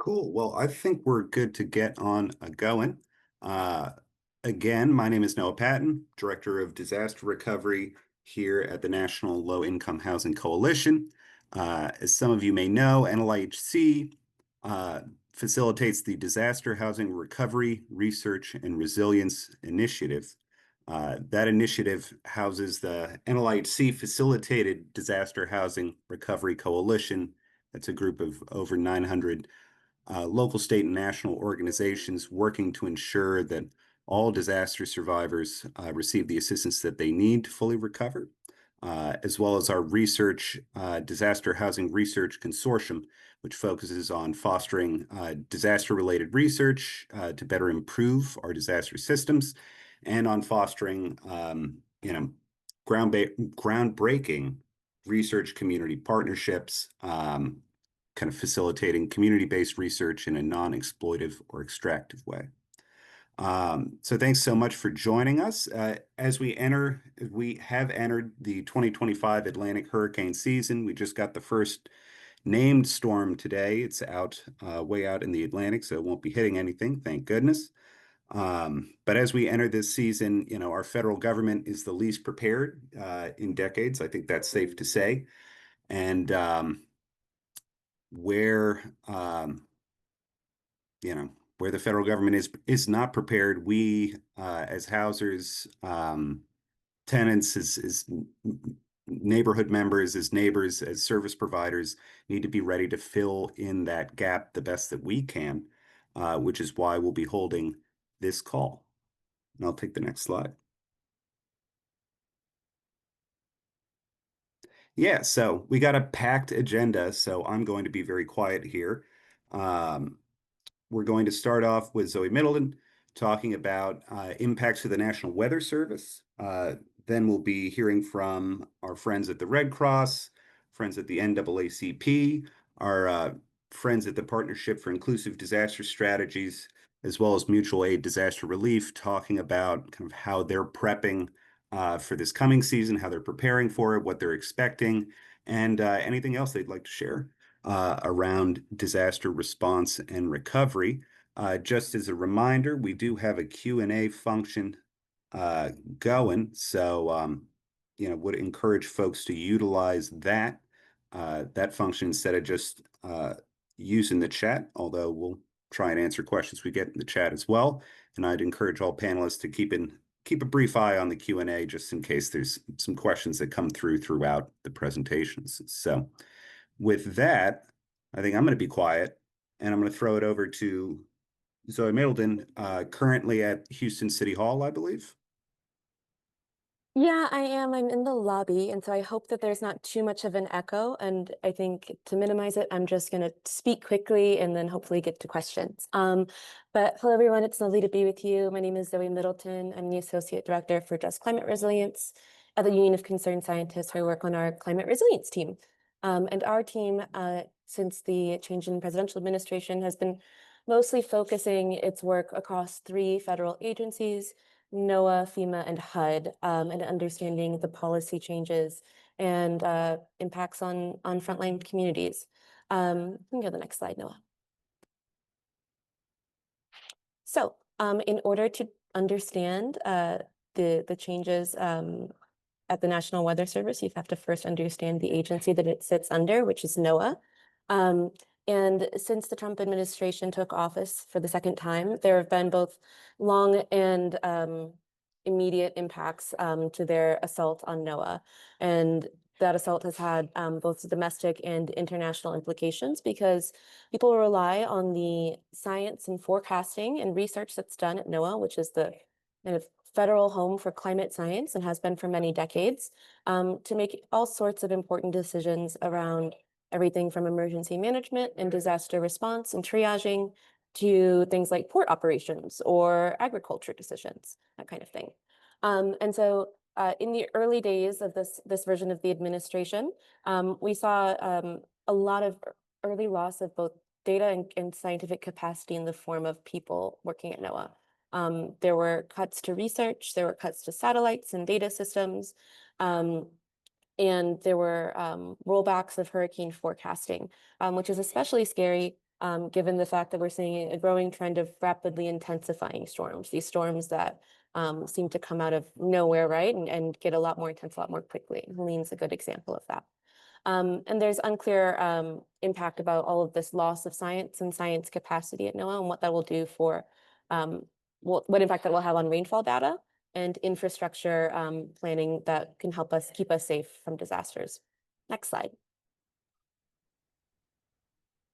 Cool. Well, I think we're good to get on going. Uh, Again, my name is Noah Patton, Director of Disaster Recovery here at the National Low Income Housing Coalition. As some of you may know, NLIHC uh, facilitates the Disaster Housing Recovery, Research, and Resilience Initiative. That initiative houses the NLIHC Facilitated Disaster Housing Recovery Coalition. That's a group of over 900 local, state, and national organizations working to ensure that all disaster survivors receive the assistance that they need to fully recover, as well as our Disaster Housing Research Consortium, which focuses on fostering disaster-related research to better improve our disaster systems and on fostering, groundbreaking research community partnerships, kind of facilitating community-based research in a non-exploitive or extractive way. So thanks so much for joining us. We have entered the 2025 Atlantic hurricane season. We just got the first named storm today. It's way out in the Atlantic, so it won't be hitting anything, thank goodness. But as we enter this season, our federal government is the least prepared in decades. I think that's safe to say. And where where the federal government is not prepared, we as housers, tenants, as neighborhood members, as neighbors, as service providers, need to be ready to fill in that gap the best that we can, which is why we'll be holding this call. And I'll take the next slide. Yeah, so we got a packed agenda, so I'm going to be very quiet here. We're going to start off with Zoe Middleton talking about impacts to the National Weather Service. Then we'll be hearing from our friends at the Red Cross, friends at the NAACP, our friends at the Partnership for Inclusive Disaster Strategies, as well as Mutual Aid Disaster Relief, talking about kind of how they're prepping for this coming season, how they're preparing for it, what they're expecting, and anything else they'd like to share around disaster response and recovery. Just as a reminder, we do have a Q&A function going, so would encourage folks to utilize that function instead of just using the chat, although we'll try and answer questions we get in the chat as well. And I'd encourage all panelists to keep a brief eye on the Q&A just in case there's some questions that come throughout the presentations. So with that, I think I'm going to be quiet and I'm going to throw it over to Zoe Middleton, currently at Houston City Hall, I believe. Yeah, I am. I'm in the lobby, and so I hope that there's not too much of an echo. And I think to minimize it, I'm just going to speak quickly and then hopefully get to questions. But hello, everyone. It's lovely to be with you. My name is Zoe Middleton. I'm the Associate Director for Just Climate Resilience at the Union of Concerned Scientists, where I work on our climate resilience team. And our team, since the change in presidential administration, has been mostly focusing its work across 3 federal agencies: NOAA, FEMA, and HUD, and understanding the policy changes and impacts on frontline communities. You can go to the next slide, Noah. So in order to understand the changes at the National Weather Service, you have to first understand the agency that it sits under, which is NOAA. And since the Trump administration took office for the second time, there have been both long and immediate impacts to their assault on NOAA. And that assault has had both domestic and international implications because people rely on the science and forecasting and research that's done at NOAA, which is the kind of federal home for climate science and has been for many decades, to make all sorts of important decisions around everything from emergency management and disaster response and triaging to things like port operations or agriculture decisions, that kind of thing. And so in the early days of this version of the administration, we saw a lot of early loss of both data and scientific capacity in the form of people working at NOAA. There were cuts to research, there were cuts to satellites and data systems, and there were rollbacks of hurricane forecasting, which is especially scary given the fact that we're seeing a growing trend of rapidly intensifying storms, these storms that seem to come out of nowhere, right, and get a lot more intense a lot more quickly. Helene's a good example of that. And there's unclear impact about all of this loss of science and science capacity at NOAA and what that will do for what impact that will have on rainfall data and infrastructure planning that can help us keep us safe from disasters. Next slide.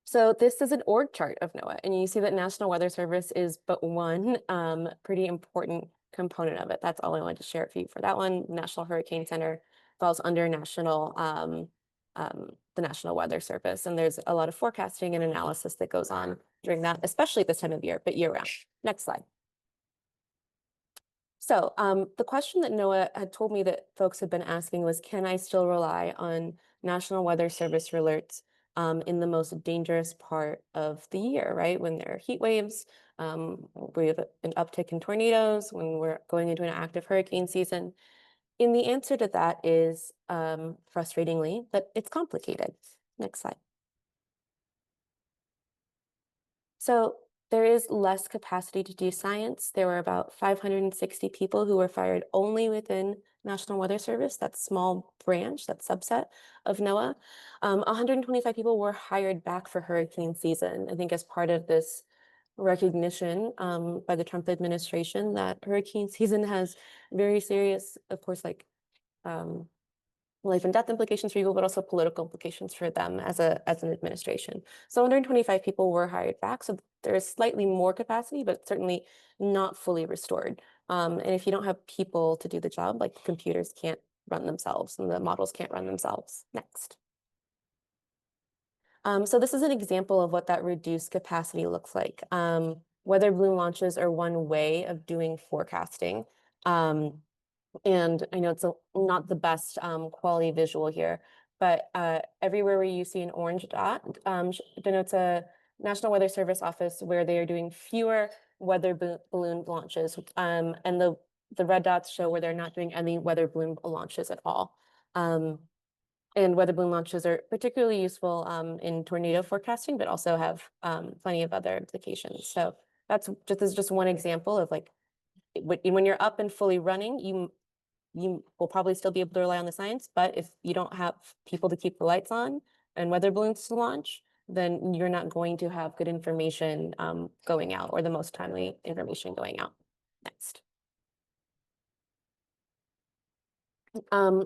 So this is an org chart of NOAA, and you see that National Weather Service is but one pretty important component of it. That's all I wanted to share with you for that one. National Hurricane Center falls under the National Weather Service, and there's a lot of forecasting and analysis that goes on during that, especially this time of year, but year round. Next slide. So the question that NOAA had told me that folks had been asking was, can I still rely on National Weather Service alerts in the most dangerous part of the year, right? When there are heat waves, we have an uptick in tornadoes, when we're going into an active hurricane season. And the answer to that is, frustratingly, that it's complicated. Next slide. So there is less capacity to do science. There were about 560 people who were fired only within National Weather Service, that small branch, that subset of NOAA. 125 people were hired back for hurricane season, I think as part of this recognition by the Trump administration that hurricane season has very serious, of course, like life and death implications for people, but also political implications for them as an administration. So 125 people were hired back. So there is slightly more capacity, but certainly not fully restored. And if you don't have people to do the job, like the computers can't run themselves and the models can't run themselves. Next. So this is an example of what that reduced capacity looks like. Weather balloon launches are one way of doing forecasting. And I know it's not the best quality visual here, but everywhere where you see an orange dot denotes a National Weather Service office where they are doing fewer weather balloon launches. And the red dots show where they're not doing any weather balloon launches at all. And weather balloon launches are particularly useful in tornado forecasting, but also have plenty of other implications. So this is just one example of like when you're up and fully running, you will probably still be able to rely on the science, but if you don't have people to keep the lights on and weather balloons to launch, then you're not going to have good information going out or the most timely information going out. Next.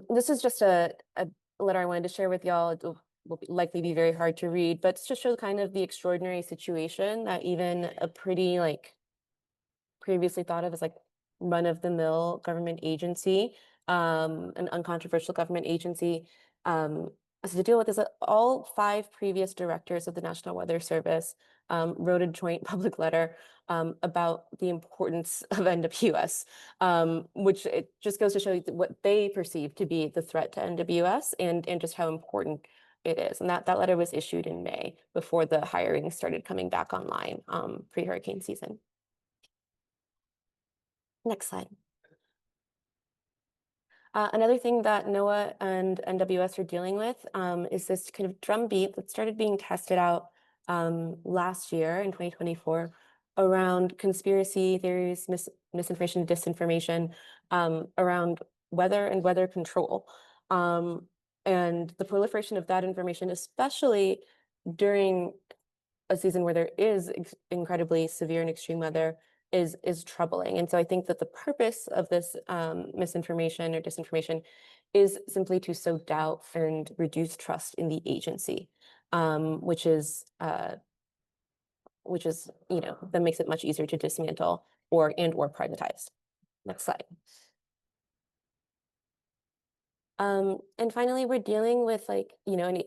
This is just a letter I wanted to share with y'all. It will likely be very hard to read, but it's just shows kind of the extraordinary situation that even a pretty like previously thought of as like run-of-the-mill government agency, an uncontroversial government agency, has to deal with is that all 5 previous directors of the National Weather Service wrote a joint public letter about the importance of NWS, which it just goes to show you what they perceive to be the threat to NWS and just how important it is. And that letter was issued in May before the hiring started coming back online pre-hurricane season. Next slide. Another thing that NOAA and NWS are dealing with is this kind of drumbeat that started being tested out last year in 2024 around conspiracy theories, misinformation, disinformation around weather and weather control. And the proliferation of that information, especially during a season where there is incredibly severe and extreme weather, is troubling. And so I think that the purpose of this misinformation or disinformation is simply to sow doubt and reduce trust in the agency, which is that makes it much easier to dismantle or privatize. Next slide. And finally, we're dealing with an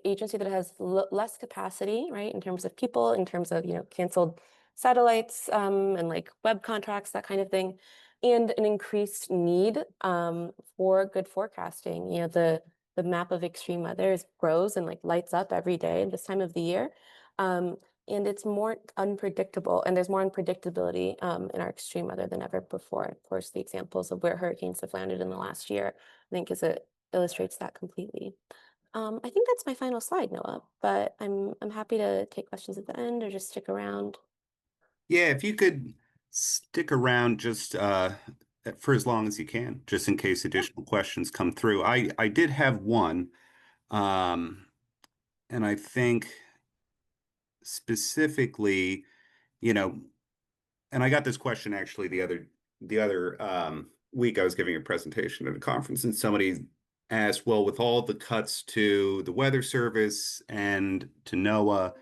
agency that has less capacity, right, in terms of people, in terms of, canceled satellites and like web contracts, that kind of thing, and an increased need for good forecasting. The map of extreme weather grows and like lights up every day this time of the year. And it's more unpredictable, and there's more unpredictability in our extreme weather than ever before. Of course, the examples of where hurricanes have landed in the last year, I think, illustrates that completely. I think that's my final slide, Noah, but I'm happy to take questions at the end or just stick around. Yeah, if you could stick around just for as long as you can, just in case Yeah. additional questions come through. I did have one, um, and I think specifically, you know, and I got this question actually the other week. I was giving a presentation at a conference, and somebody asked, "Well, with all the cuts to the Weather Service and to NOAA,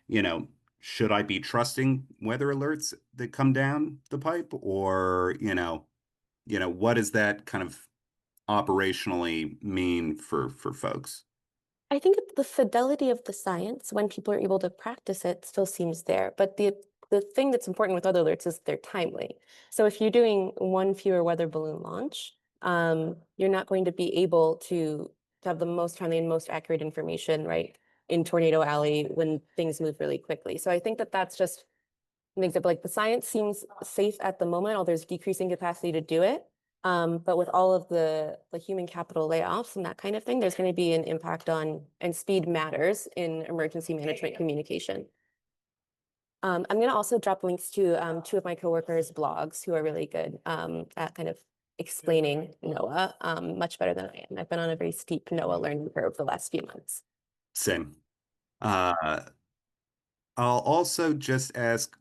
you know, should I be trusting weather alerts that come down the pipe, or what does that kind of operationally mean for folks?" I think the fidelity of the science, when people are able to practice it, still seems there. But the thing that's important with weather alerts is they're timely. So if you're doing one fewer weather balloon launch, you're not going to be able to have the most timely and most accurate information, right, in Tornado Alley when things move really quickly. So I think that that's just an example. Like the science seems safe at the moment, although there's decreasing capacity to do it. But with all of the human capital layoffs and that kind of thing, there's going to be an impact on, and speed matters in emergency management communication. I'm going to also drop links to two of my coworkers' blogs who are really good at kind of explaining NOAA much better than I am. I've been on a very steep NOAA learning curve the last few months. Same. Uh, I'll also just ask,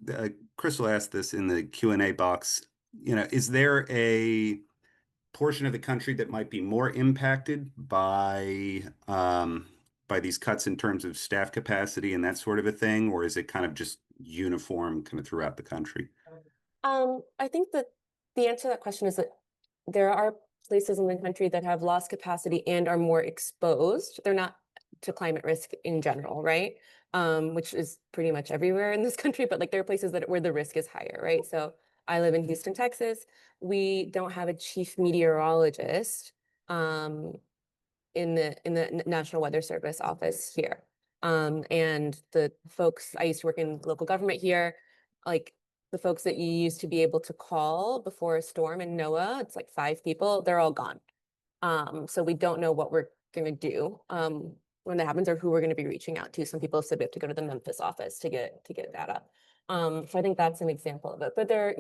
Crystal asked this in the Q&A box, is there a portion of the country that might be more impacted by these cuts in terms of staff capacity and that sort of a thing, or is it kind of just uniform kind of throughout the country? I think that the answer to that question is that there are places in the country that have lost capacity and are more exposed. They're not to climate risk in general, right? Which is pretty much everywhere in this country, but like there are places that where the risk is higher, right? So I live in Houston, Texas. We don't have a chief meteorologist in the National Weather Service office here. And the folks, I used to work in local government here, like the folks that you used to be able to call before a storm in NOAA, it's like 5 people, they're all gone. So we don't know what we're gonna do when that happens or who we're gonna be reaching out to. Some people have said we have to go to the Memphis office to get data. So I think that's an example of it. But there,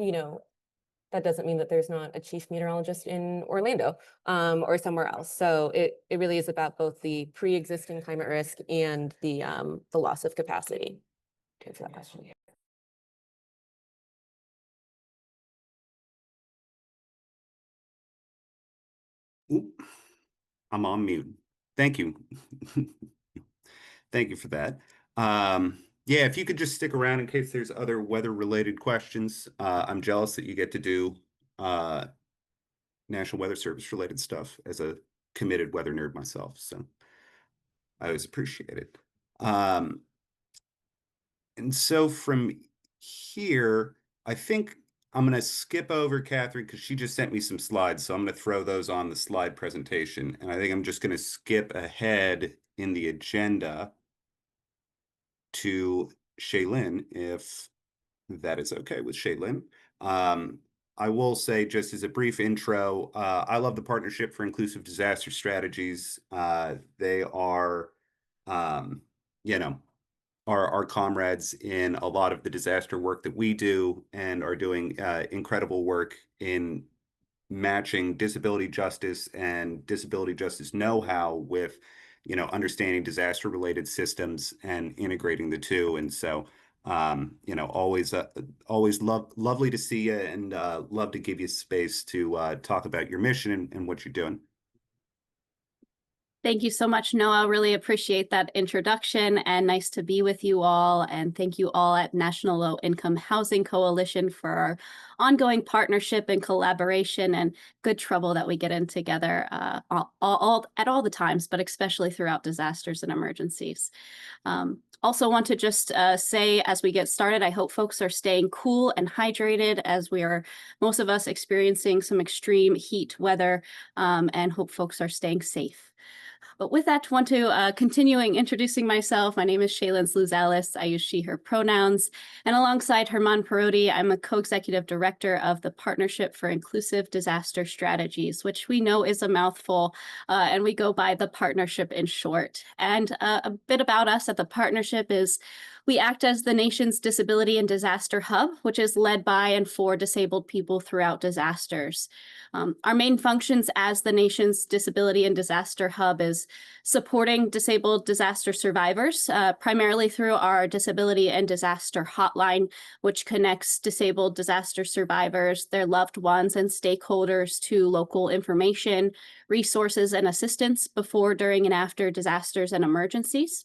that doesn't mean that there's not a chief meteorologist in Orlando or somewhere else. So it really is about both the pre-existing climate risk and the loss of capacity. To answer that question. Oop, I'm on mute. Thank you. Thank you for that. Yeah, if you could just stick around in case there's other weather-related questions. I'm jealous that you get to do uh, National Weather Service related stuff as a committed weather nerd myself. So I always appreciate it. Um, and so from here, I think I'm going to skip over Catherine because she just sent me some slides. So I'm going to throw those on the slide presentation. And I think I'm just going to skip ahead in the agenda to Shaylin, if that is okay with Shaylin. Um, I will say, just as a brief intro, I love the Partnership for Inclusive Disaster Strategies. They are, um, you know, our comrades in a lot of the disaster work that we do and are doing incredible work in matching disability justice and disability justice know-how with, understanding disaster related systems and integrating the two. And so, always lovely to see you, and love to give you space to talk about your mission and what you're doing. Thank you so much, Noah. Really appreciate that introduction and nice to be with you all. And thank you all at National Low Income Housing Coalition for our ongoing partnership and collaboration and good trouble that we get in together at all the times, but especially throughout disasters and emergencies. Also want to just say as we get started, I hope folks are staying cool and hydrated as we are, most of us, experiencing some extreme heat weather, and hope folks are staying safe. But with that, want to continuing introducing myself. My name is Shaylin Sluzalis. I use she, her pronouns. And alongside Herman Parodi, I'm a co-executive director of the Partnership for Inclusive Disaster Strategies, which we know is a mouthful, and we go by the partnership in short. And a bit about us at the partnership is we act as the nation's disability and disaster hub, which is led by and for disabled people throughout disasters. Our main functions as the nation's disability and disaster hub is supporting disabled disaster survivors, primarily through our disability and disaster hotline, which connects disabled disaster survivors, their loved ones, and stakeholders to local information, resources, and assistance before, during, and after disasters and emergencies,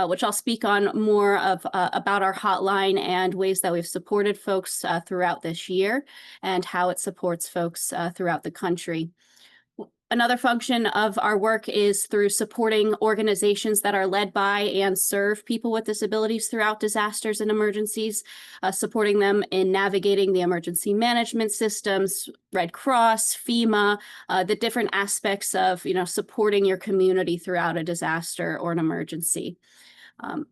which I'll speak on more of about our hotline and ways that we've supported folks throughout this year and how it supports folks throughout the country. Another function of our work is through supporting organizations that are led by and serve people with disabilities throughout disasters and emergencies, supporting them in navigating the emergency management systems, Red Cross, FEMA, the different aspects of, supporting your community throughout a disaster or an emergency.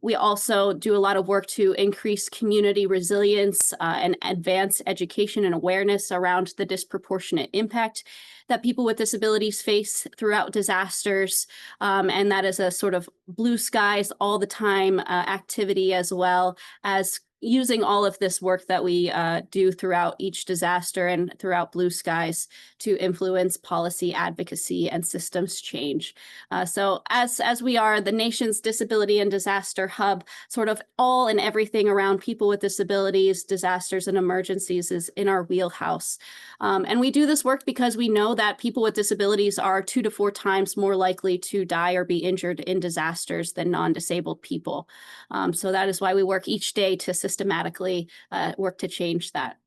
We also do a lot of work to increase community resilience and advance education and awareness around the disproportionate impact that people with disabilities face throughout disasters. And that is a sort of blue skies all the time activity, as well as using all of this work that we do throughout each disaster and throughout Blue Skies to influence policy advocacy and systems change. So as we are the nation's disability and disaster hub, sort of all and everything around people with disabilities, disasters, and emergencies is in our wheelhouse. And we do this work because we know that people with disabilities are 2 to 4 times more likely to die or be injured in disasters than non-disabled people. So that is why we work each day to systematically work to change that.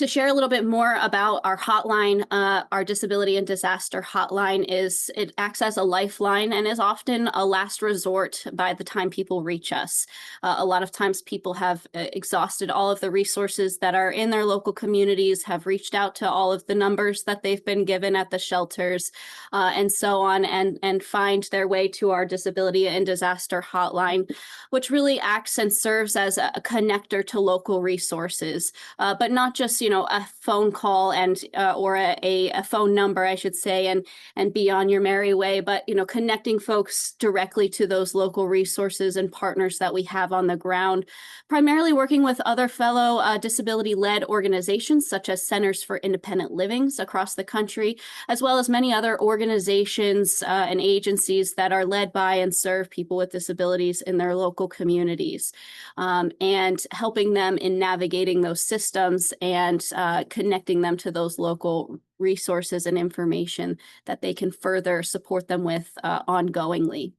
To share a little bit more about our hotline, our disability and disaster hotline it acts as a lifeline and is often a last resort by the time people reach us. A lot of times people have exhausted all of the resources that are in their local communities, have reached out to all of the numbers that they've been given at the shelters, and so on, and find their way to our disability and disaster hotline, which really acts and serves as a connector to local resources, but not just a phone call and or a phone number, I should say, and be on your merry way, but connecting folks directly to those local resources and partners that we have on the ground, primarily working with other fellow disability-led organizations such as Centers for Independent Livings across the country, as well as many other organizations and agencies that are led by and serve people with disabilities in their local communities, and helping them in navigating those systems and connecting them to those local resources and information that they can further support them with ongoingly.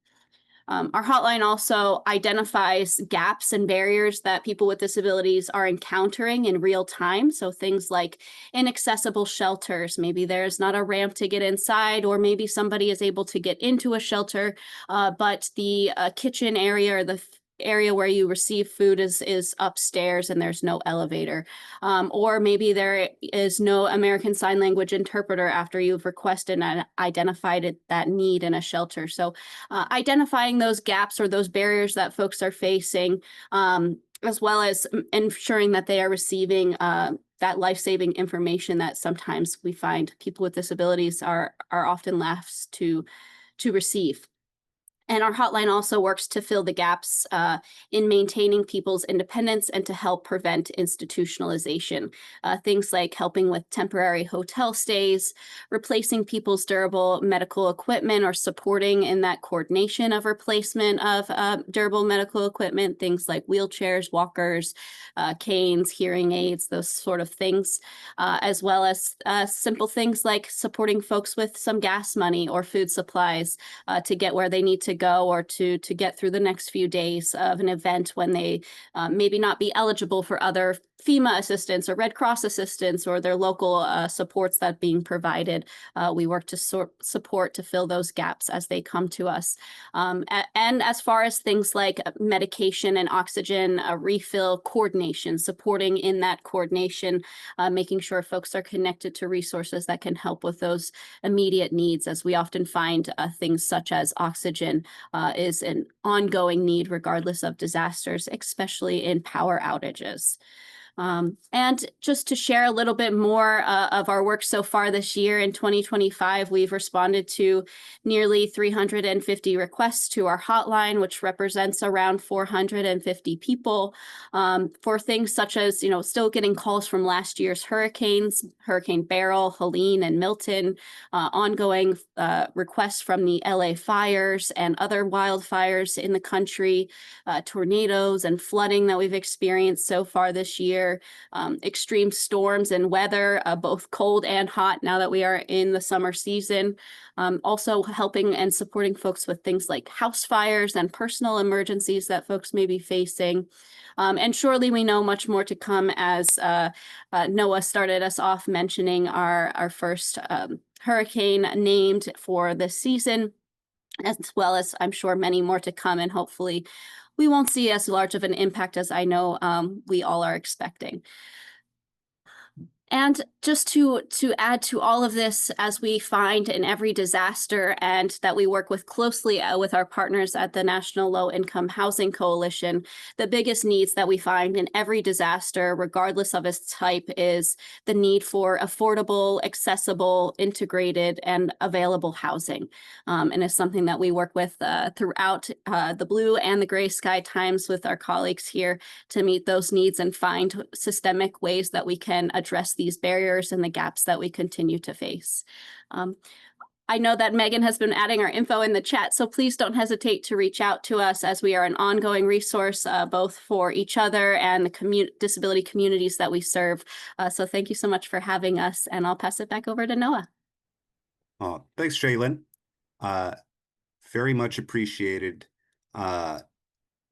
Our hotline also identifies gaps and barriers that people with disabilities are encountering in real time. So things like inaccessible shelters, maybe there's not a ramp to get inside, or maybe somebody is able to get into a shelter, but the kitchen area or the area where you receive food is upstairs and there's no elevator. Or maybe there is no American Sign Language interpreter after you've requested and identified that need in a shelter. So identifying those gaps or those barriers that folks are facing, as well as ensuring that they are receiving that life-saving information that sometimes we find people with disabilities are often left to receive. And our hotline also works to fill the gaps in maintaining people's independence and to help prevent institutionalization. Things like helping with temporary hotel stays, replacing people's durable medical equipment, or supporting in that coordination of replacement of durable medical equipment, things like wheelchairs, walkers, canes, hearing aids, those sort of things, as well as simple things like supporting folks with some gas money or food supplies to get where they need to go, or to get through the next few days of an event when they maybe not be eligible for other FEMA assistance or Red Cross assistance or their local supports that being provided. We work to support to fill those gaps as they come to us. And as far as things like medication and oxygen refill coordination, supporting in that coordination, making sure folks are connected to resources that can help with those immediate needs, as we often find things such as oxygen is an ongoing need regardless of disasters, especially in power outages. And just to share a little bit more of our work so far this year in 2025, we've responded to nearly 350 requests to our hotline, which represents around 450 people, for things such as, still getting calls from last year's hurricanes, Hurricane Beryl, Helene, and Milton, ongoing requests from the LA fires and other wildfires in the country, tornadoes and flooding that we've experienced so far this year. Extreme storms and weather, both cold and hot now that we are in the summer season. Also helping and supporting folks with things like house fires and personal emergencies that folks may be facing. And surely we know much more to come, as NOAA started us off mentioning our first hurricane named for this season, as well as I'm sure many more to come, and hopefully we won't see as large of an impact as I know we all are expecting. And just to add to all of this, as we find in every disaster, and that we work with closely with our partners at the National Low Income Housing Coalition, the biggest needs that we find in every disaster, regardless of its type, is the need for affordable, accessible, integrated, and available housing. And it's something that we work with throughout the Blue and the Gray Sky Times with our colleagues here to meet those needs and find systemic ways that we can address these barriers and the gaps that we continue to face. I know that Megan has been adding our info in the chat, so please don't hesitate to reach out to us, as we are an ongoing resource both for each other and the disability communities that we serve. So thank you so much for having us, and I'll pass it back over to Noah. Oh, thanks, Shaylin. Very much appreciated.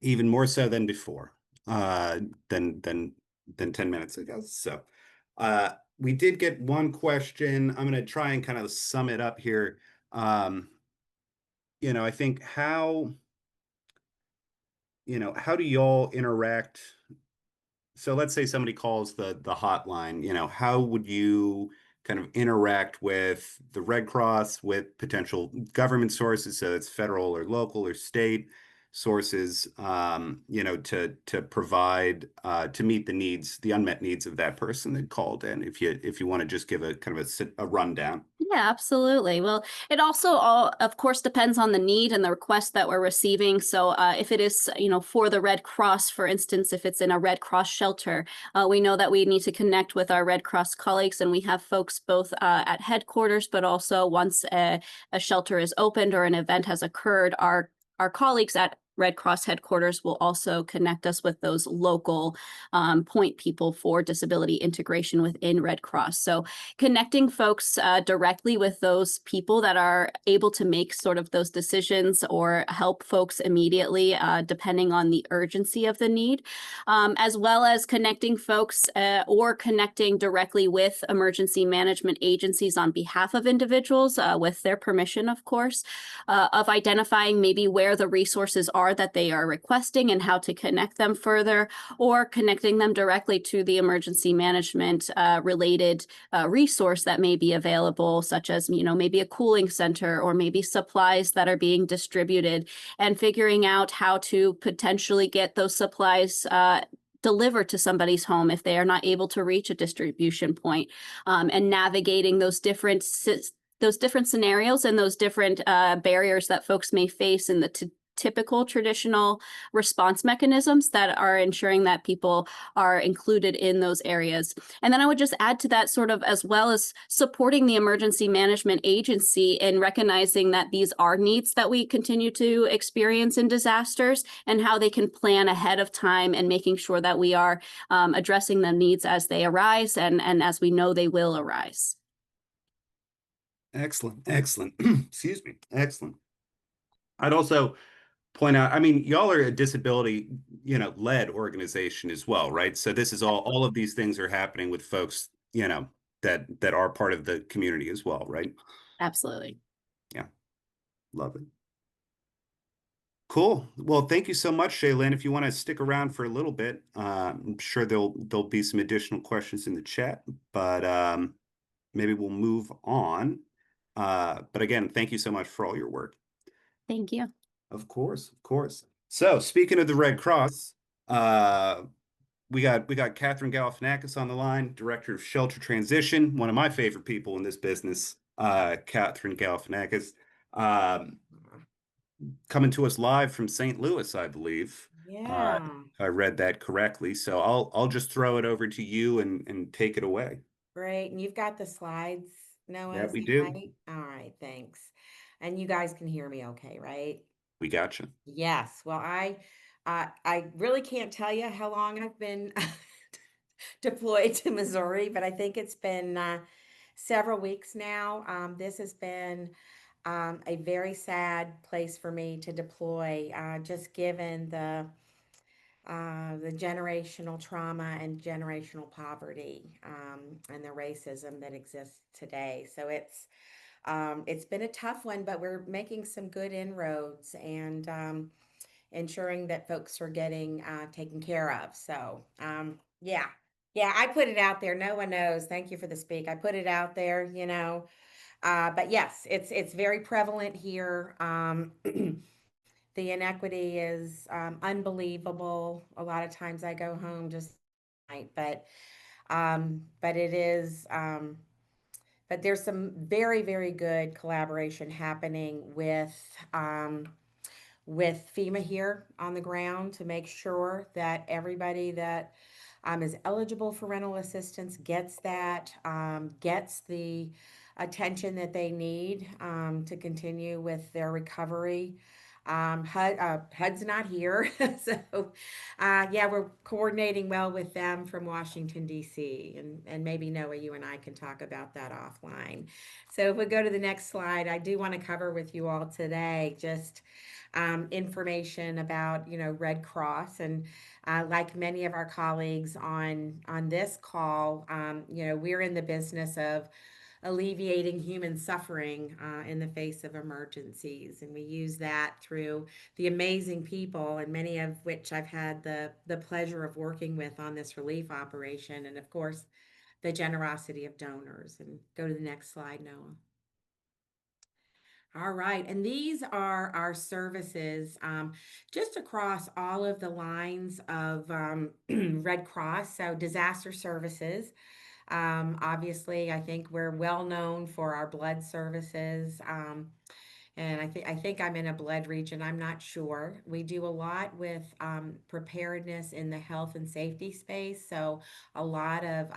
Even more so than before, than 10 minutes ago. So we did get one question. I'm going to try and kind of sum it up here. I think how do y'all interact? So let's say somebody calls the hotline, how would you kind of interact with the Red Cross, with potential government sources, so it's federal or local or state sources, to provide to meet the unmet needs of that person that called in? If you want to just give a kind of a rundown. Yeah, absolutely. Well, it also of course, depends on the need and the request that we're receiving. So if it is, for the Red Cross, for instance, if it's in a Red Cross shelter, we know that we need to connect with our Red Cross colleagues, and we have folks both at headquarters, but also once a shelter is opened or an event has occurred, our colleagues at Red Cross headquarters will also connect us with those local point people for disability integration within Red Cross. So connecting folks directly with those people that are able to make sort of those decisions or help folks immediately, depending on the urgency of the need, as well as connecting folks or connecting directly with emergency management agencies on behalf of individuals, with their permission, of course, of identifying maybe where the resources are that they are requesting and how to connect them further, or connecting them directly to the emergency management related resource that may be available, such as, maybe a cooling center or maybe supplies that are being distributed, and figuring out how to potentially get those supplies delivered to somebody's home if they are not able to reach a distribution point, and navigating those different scenarios and those different barriers that folks may face in the typical traditional response mechanisms that are ensuring that people are included in those areas. And then I would just add to that, sort of, as well as supporting the emergency management agency in recognizing that these are needs that we continue to experience in disasters, and how they can plan ahead of time and making sure that we are addressing the needs as they arise and as we know they will arise. Excellent. Excellent. Excuse me. Excellent. I'd also point out, I mean, y'all are a disability, led organization as well, right? So this is all of these things are happening with folks, that are part of the community as well, right? Absolutely. Yeah, love it. Cool. Well, thank you so much, Shaylin. If you want to stick around for a little bit, I'm sure there'll be some additional questions in the chat, but maybe we'll move on. But again, thank you so much for all your work. Thank you. Of course, of course. So speaking of the Red Cross, uh, we got Catherine Galifianakis on the line, Director of Shelter Transition, one of my favorite people in this business, Catherine Galifianakis. Um, Coming to us live from St. Louis, I believe. Yeah, I read that correctly. So I'll just throw it over to you and take it away. great. And you've got the slides, Noah, Yeah, is we that do. right? All right, thanks. And you guys can hear me okay, right? We got you. Yes. Well, I really can't tell you how long I've been deployed to Missouri, but I think it's been several weeks now. This has been a very sad place for me to deploy, just given the generational trauma and generational poverty, and the racism that exists today. So it's been a tough one, but we're making some good inroads and ensuring that folks are getting taken care of. So yeah, yeah, I put it out there. No one knows. Thank you for the speak. I put it out there, but yes, it's very prevalent here. The inequity is unbelievable. A lot of times I go home just night, but it is but there's some very, very good collaboration happening with FEMA here on the ground to make sure that everybody that is eligible for rental assistance gets that, gets the attention that they need to continue with their recovery. HUD's not here, so yeah, we're coordinating well with them from Washington, D.C., and maybe Noah, you and I can talk about that offline. So if we go to the next slide, I do want to cover with you all today just information about Red Cross, and like many of our colleagues on this call, we're in the business of alleviating human suffering in the face of emergencies, and we use that through the amazing people, and many of which I've had the pleasure of working with on this relief operation, and of course the generosity of donors. And go to the next slide, Noah. All right, and these are our services just across all of the lines of Red Cross. So disaster services. Obviously, I think we're well known for our blood services. And I think I'm in a blood region. I'm not sure. We do a lot with preparedness in the health and safety space. So a lot of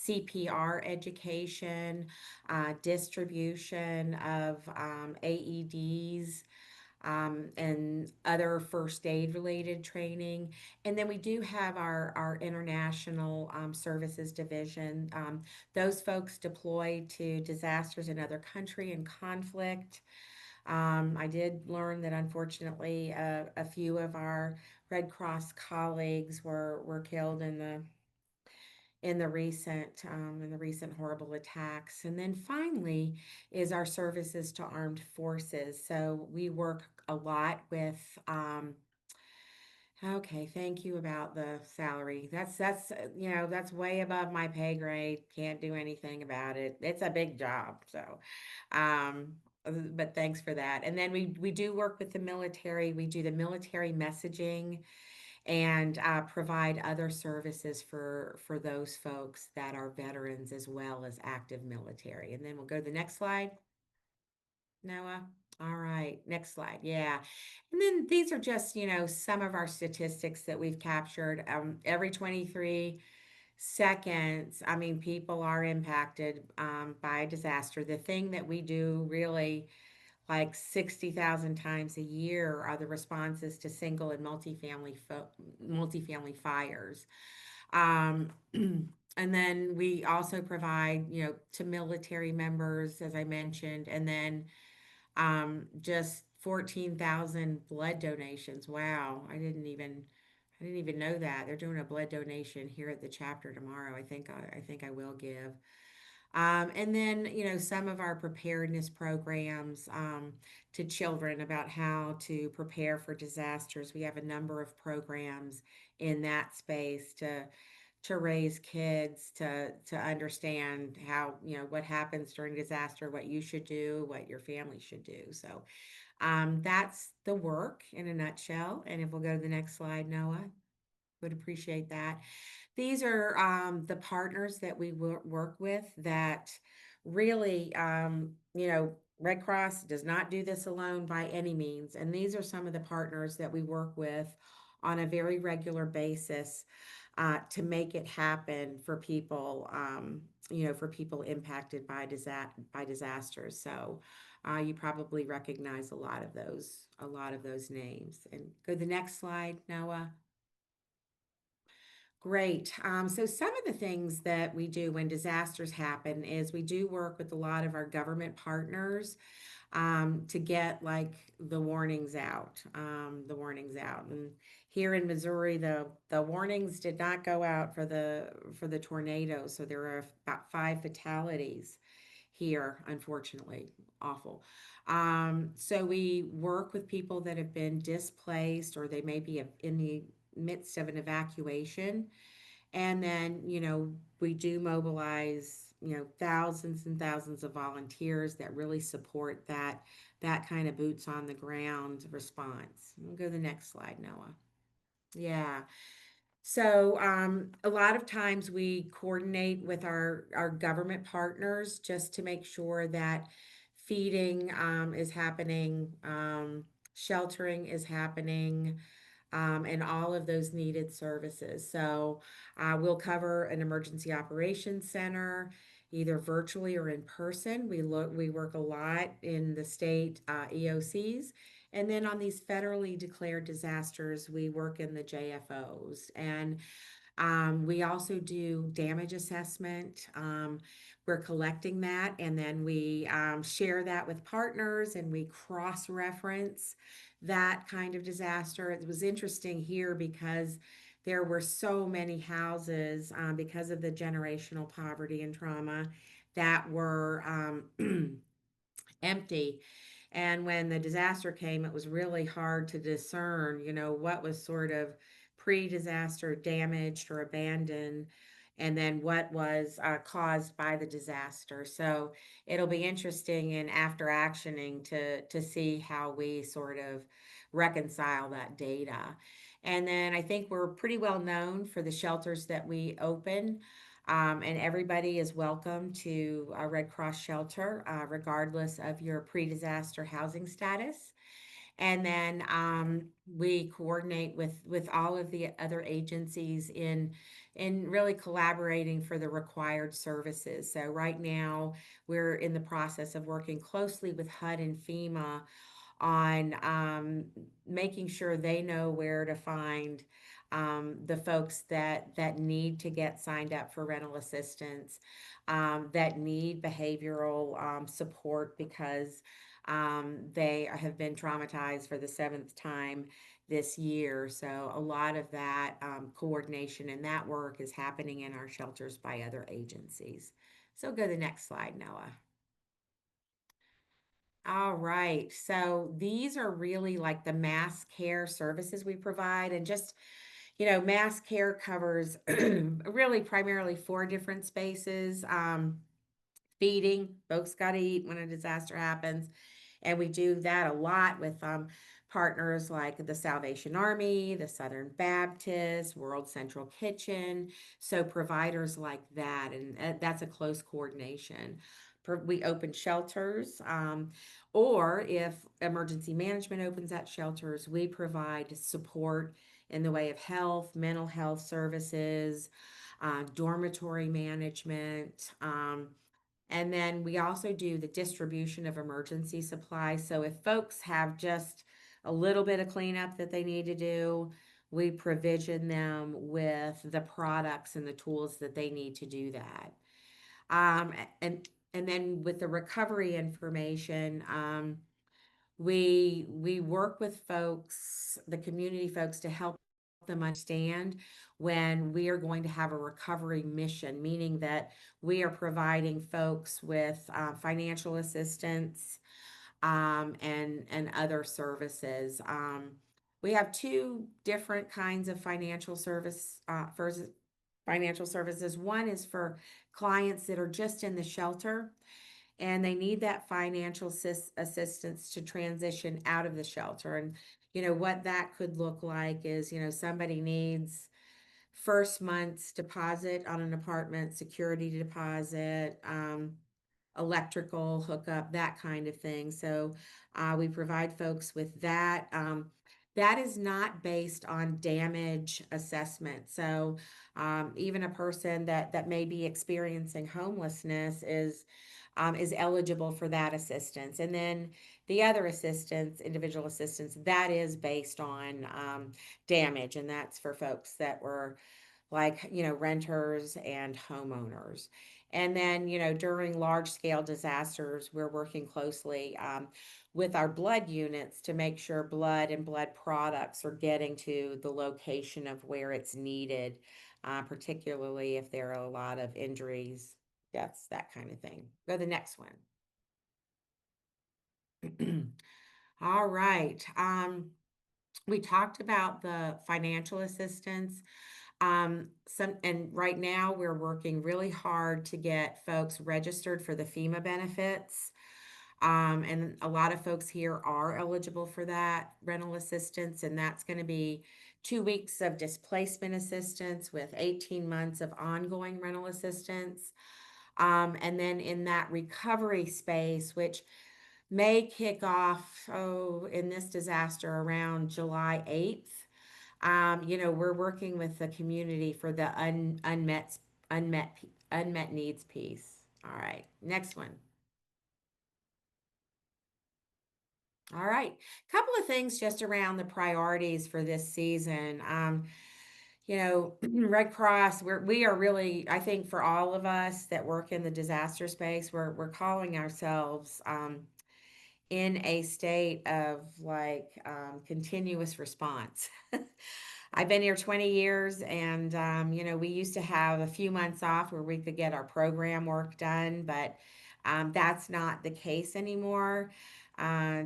CPR education, distribution of AEDs, and other first aid related training. And then we do have our international services division. Those folks deploy to disasters in other country and conflict. I did learn that unfortunately a few of our Red Cross colleagues were killed in the recent horrible attacks. And then finally is our services to armed forces. So we work a lot with okay, thank you about the salary. That's way above my pay grade. Can't do anything about it. It's a big job. So but thanks for that. And then we do work with the military. We do the military messaging and provide other services for those folks that are veterans as well as active military. And then we'll go to the next slide, Noah. All right, next slide. Yeah. And then these are just, some of our statistics that we've captured. Every 23 seconds, I mean, people are impacted by a disaster. The thing that we do really like 60,000 times a year are the responses to single and multifamily fires. And then we also provide, to military members, as I mentioned, and then just 14,000 blood donations. Wow, I didn't even know that. They're doing a blood donation here at the chapter tomorrow. I think I will give. And then, some of our preparedness programs to children about how to prepare for disasters. We have a number of programs in that space to raise kids to understand how, what happens during disaster, what you should do, what your family should do. So that's the work in a nutshell. And if we'll go to the next slide, Noah, would appreciate that. These are the partners that we work with that really, Red Cross does not do this alone by any means. And these are some of the partners that we work with on a very regular basis to make it happen for people, for people impacted by disasters. So you probably recognize a lot of those names. And go to the next slide, Noah. Great. So some of the things that we do when disasters happen is we do work with a lot of our government partners to get like the warnings out. And here in Missouri, the warnings did not go out for the tornado. So there are about 5 fatalities here, unfortunately. Awful. So we work with people that have been displaced or they may be in the midst of an evacuation. And then, we do mobilize, thousands and thousands of volunteers that really support that kind of boots on the ground response. We'll go to the next slide, Noah. Yeah. So a lot of times we coordinate with our government partners just to make sure that feeding is happening, sheltering is happening, and all of those needed services. So we'll cover an emergency operations center, either virtually or in person. We work a lot in the state EOCs. And then on these federally declared disasters, we work in the JFOs. And we also do damage assessment. We're collecting that and then we share that with partners and we cross-reference that kind of disaster. It was interesting here because there were so many houses because of the generational poverty and trauma that were empty. And when the disaster came, it was really hard to discern, what was sort of pre-disaster damaged or abandoned, and then what was caused by the disaster. So it'll be interesting in after actioning to see how we sort of reconcile that data. And then I think we're pretty well known for the shelters that we open. And everybody is welcome to a Red Cross shelter, regardless of your pre-disaster housing status. And then we coordinate with all of the other agencies in really collaborating for the required services. So right now we're in the process of working closely with HUD and FEMA on making sure they know where to find the folks that need to get signed up for rental assistance, that need behavioral support because they have been traumatized for the 7th time this year. So a lot of that coordination and that work is happening in our shelters by other agencies. So go to the next slide, Noah. All right, so these are really like the mass care services we provide, and just, mass care covers really primarily 4 different spaces. Feeding, folks got to eat when a disaster happens, and we do that a lot with partners like the Salvation Army, the Southern Baptist, World Central Kitchen, so providers like that, and that's a close coordination. We open shelters, or if emergency management opens at shelters, we provide support in the way of health, mental health services, dormitory management, and then we also do the distribution of emergency supplies. So if folks have just a little bit of cleanup that they need to do, we provision them with the products and the tools that they need to do that. And then with the recovery information, we work with folks, the community folks, to help them understand when we are going to have a recovery mission, meaning that we are providing folks with financial assistance and other services. We have two different kinds of financial services. One is for clients that are just in the shelter and they need that financial assistance to transition out of the shelter. And, what that could look like is, somebody needs first month's deposit on an apartment, security deposit, electrical hookup, that kind of thing. So we provide folks with that. That is not based on damage assessment. So even a person that may be experiencing homelessness is eligible for that assistance. And then the other assistance, individual assistance, that is based on damage, and that's for folks that were like, renters and homeowners. And then, during large scale disasters, we're working closely with our blood units to make sure blood and blood products are getting to the location of where it's needed, particularly if there are a lot of injuries, deaths, that kind of thing. Go to the next one. All right. We talked about the financial assistance. And right now we're working really hard to get folks registered for the FEMA benefits. And a lot of folks here are eligible for that rental assistance, and that's going to be 2 weeks of displacement assistance with 18 months of ongoing rental assistance. And then in that recovery space, which may kick off, in this disaster around July 8th. We're working with the community for the unmet needs piece. All right, next one. All right, couple of things just around the priorities for this season. Red Cross, we are really, I think for all of us that work in the disaster space, we're calling ourselves in a state of continuous response. I've been here 20 years and, we used to have a few months off where we could get our program work done, but that's not the case anymore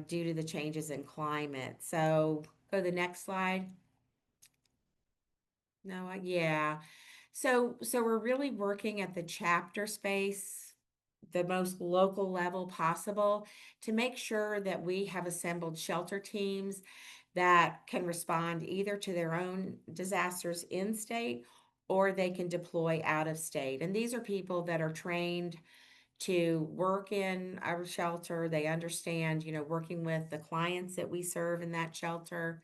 due to the changes in climate. So go to the next slide. No, yeah. So we're really working at the chapter space, the most local level possible, to make sure that we have assembled shelter teams that can respond either to their own disasters in state or they can deploy out of state. And these are people that are trained to work in our shelter. They understand, working with the clients that we serve in that shelter.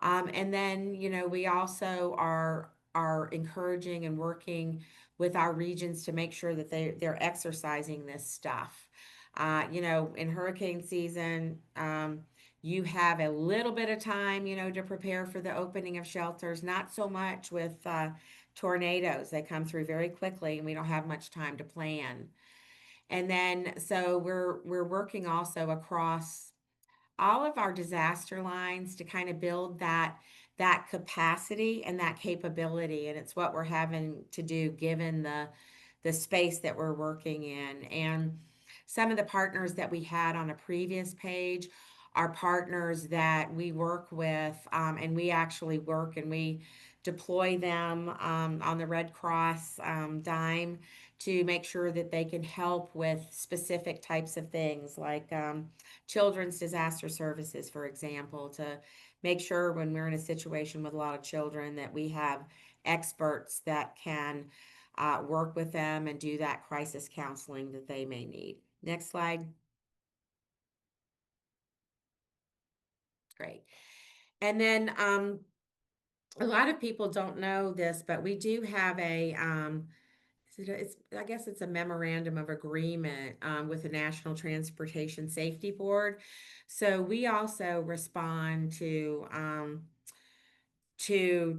And then, we also are encouraging and working with our regions to make sure that they're exercising this stuff. In hurricane season, you have a little bit of time, to prepare for the opening of shelters, not so much with tornadoes. They come through very quickly and we don't have much time to plan. And then, so we're working also across all of our disaster lines to kind of build that capacity and that capability. And it's what we're having to do given the space that we're working in. And some of the partners that we had on a previous page are partners that we work with, and we actually work and we deploy them on the Red Cross dime to make sure that they can help with specific types of things like children's disaster services, for example, to make sure when we're in a situation with a lot of children that we have experts that can work with them and do that crisis counseling that they may need. Next slide. Great. And then a lot of people don't know this, but we do have I guess it's a memorandum of agreement with the National Transportation Safety Board. So we also respond to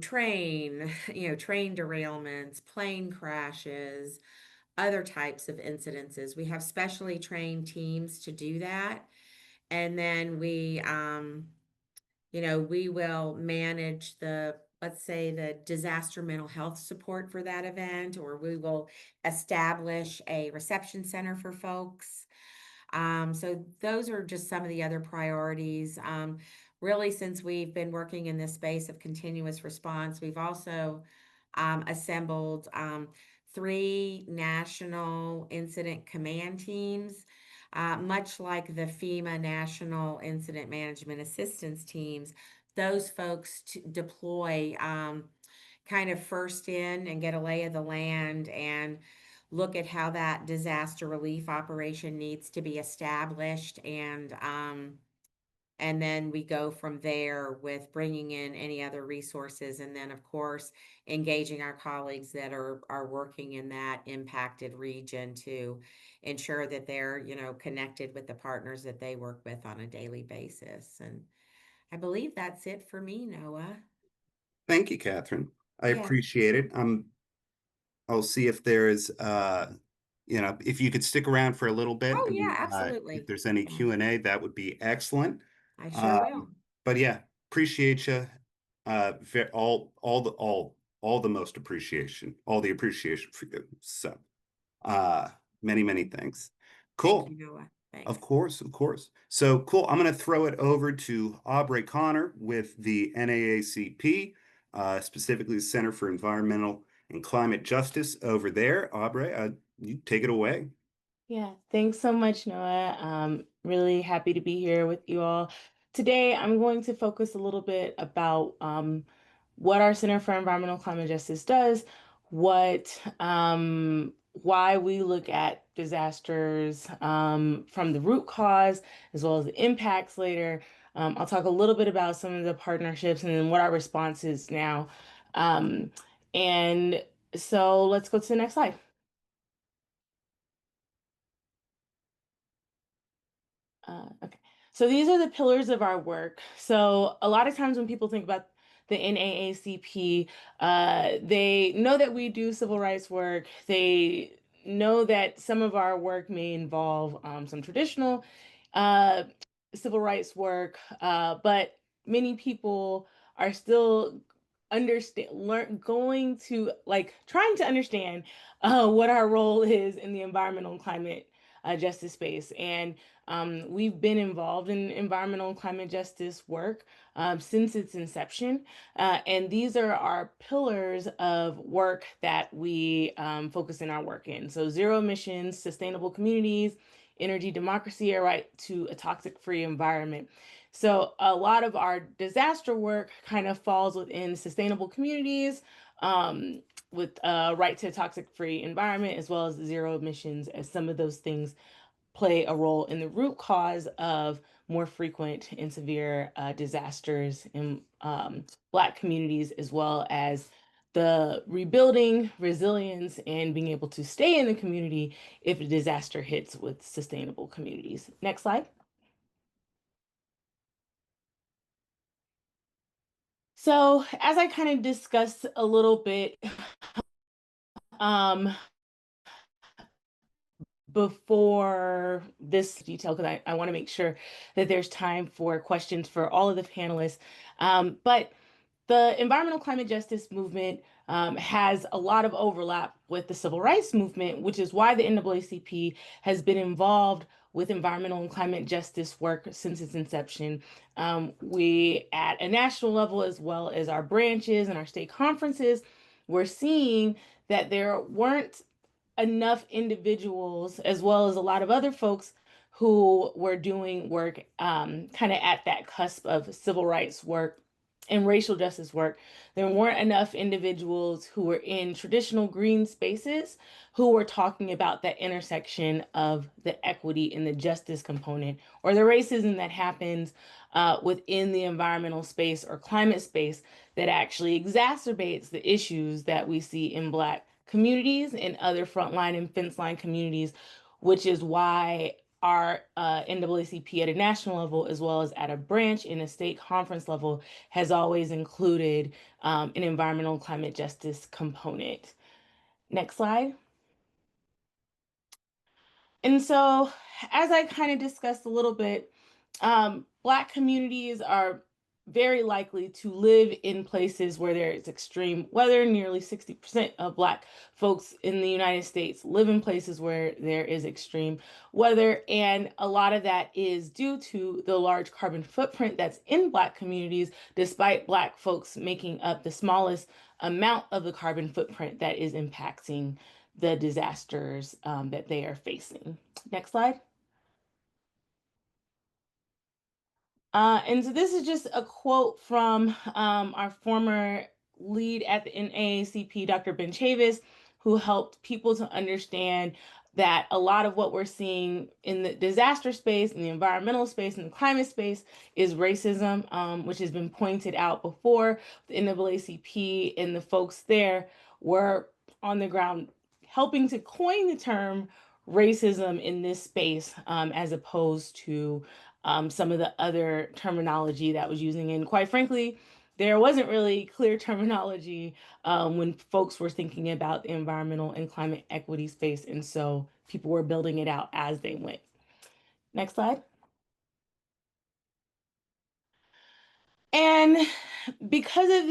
train, train derailments, plane crashes, other types of incidences. We have specially trained teams to do that. And then we will manage let's say, the disaster mental health support for that event, or we will establish a reception center for folks. So those are just some of the other priorities. Really, since we've been working in this space of continuous response, we've also assembled 3 national incident command teams, much like the FEMA National Incident Management Assistance Teams. Those folks deploy kind of first in and get a lay of the land and look at how that disaster relief operation needs to be established, and then we go from there with bringing in any other resources, and then of course engaging our colleagues that are working in that impacted region to ensure that they're connected with the partners that they work with on a daily basis. And I believe that's it for me, Noah. Thank you, Catherine. I Yes. appreciate it. I'll see if there's if you could stick around for a little bit. Oh I yeah, mean, if absolutely. there's any Yeah, Q&A, that would be excellent. I sure will. But yeah, appreciate you. All the most appreciation, all the appreciation for you. So, uh, many thanks. Thank Cool. you, Noah. Of Thanks. course, of course. So cool. I'm going to throw it over to Aubrey Connor with the NAACP, specifically the Center for Environmental and Climate Justice over there. Aubrey, you take it away. Yeah, thanks so much, Noah. Really happy to be here with you all. Today, I'm going to focus a little bit about what our Center for Environmental Climate Justice does, why we look at disasters from the root cause, as well as the impacts later. I'll talk a little bit about some of the partnerships and then what our response is now. And so let's go to the next slide. Okay, so these are the pillars of our work. So a lot of times when people think about the NAACP, they know that we do civil rights work. They know that some of our work may involve some traditional uh, civil rights work, but many people are still going to trying to understand what our role is in the environmental and climate justice space. And we've been involved in environmental and climate justice work since its inception. And these are our pillars of work that we focus in our work in. So zero emissions, sustainable communities, energy democracy, a right to a toxic-free environment. So a lot of our disaster work kind of falls within sustainable communities, with a right to a toxic-free environment, as well as zero emissions, as some of those things play a role in the root cause of more frequent and severe disasters in Black communities, as well as the rebuilding, resilience, and being able to stay in the community if a disaster hits with sustainable communities. Next slide. So as I kind of discussed a little bit, before this detail, because I want to make sure that there's time for questions for all of the panelists. But the environmental climate justice movement has a lot of overlap with the civil rights movement, which is why the NAACP has been involved with environmental and climate justice work since its inception. We, at a national level, as well as our branches and our state conferences, we're seeing that there weren't enough individuals, as well as a lot of other folks who were doing work kind of at that cusp of civil rights work and racial justice work. There weren't enough individuals who were in traditional green spaces who were talking about that intersection of the equity and the justice component, or the racism that happens within the environmental space or climate space that actually exacerbates the issues that we see in Black communities and other frontline and fence line communities, which is why our NAACP at a national level, as well as at a branch in a state conference level, has always included an environmental and climate justice component. Next slide. And so, as I kind of discussed a little bit, Black communities are very likely to live in places where there is extreme weather. Nearly 60% of Black folks in the United States live in places where there is extreme weather. And a lot of that is due to the large carbon footprint that's in Black communities, despite Black folks making up the smallest amount of the carbon footprint that is impacting the disasters that they are facing. Next slide. And so this is just a quote from our former lead at the NAACP, Dr. Ben Chavis, who helped people to understand that a lot of what we're seeing in the disaster space, in the environmental space, in the climate space is racism, which has been pointed out before. The NAACP and the folks there were on the ground helping to coin the term racism in this space, as opposed to some of the other terminology that was using. And quite frankly, there wasn't really clear terminology when folks were thinking about the environmental and climate equity space. And so people were building it out as they went. Next slide. And because of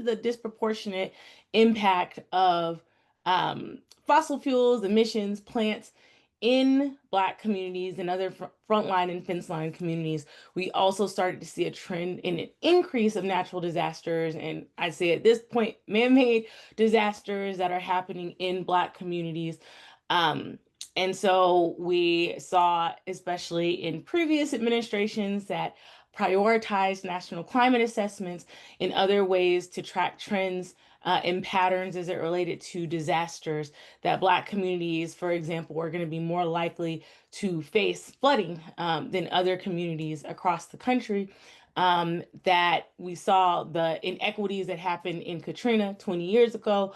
the disproportionate impact of fossil fuels, emissions, plants in Black communities and other frontline and fence line communities, we also started to see a trend in an increase of natural disasters. And I'd say at this point, man-made disasters that are happening in Black communities. And so we saw, especially in previous administrations, that prioritize national climate assessments and other ways to track trends and patterns as it related to disasters, that Black communities, for example, are going to be more likely to face flooding than other communities across the country. That we saw the inequities that happened in Katrina 20 years ago.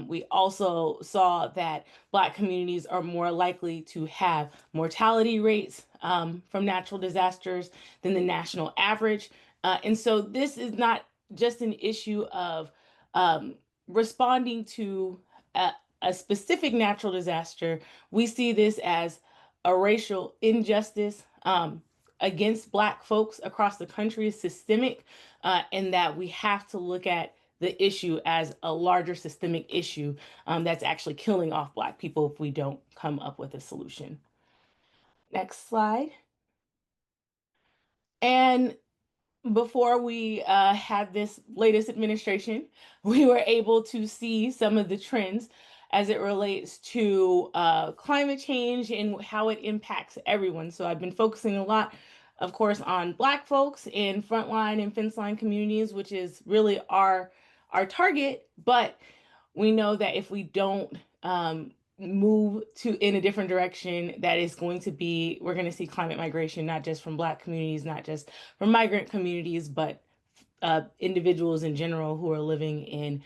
We also saw that Black communities are more likely to have mortality rates from natural disasters than the national average. And so this is not just an issue of responding to a specific natural disaster. We see this as a racial injustice against Black folks across the country, is systemic, and that we have to look at the issue as a larger systemic issue that's actually killing off Black people if we don't come up with a solution. Next slide. And before we had this latest administration, we were able to see some of the trends as it relates to climate change and how it impacts everyone. So I've been focusing a lot, of course, on Black folks in frontline and fence line communities, which is really our target. But we know that if we don't move in a different direction, that is going to be, we're going to see climate migration, not just from Black communities, not just from migrant communities, but individuals in general who are living in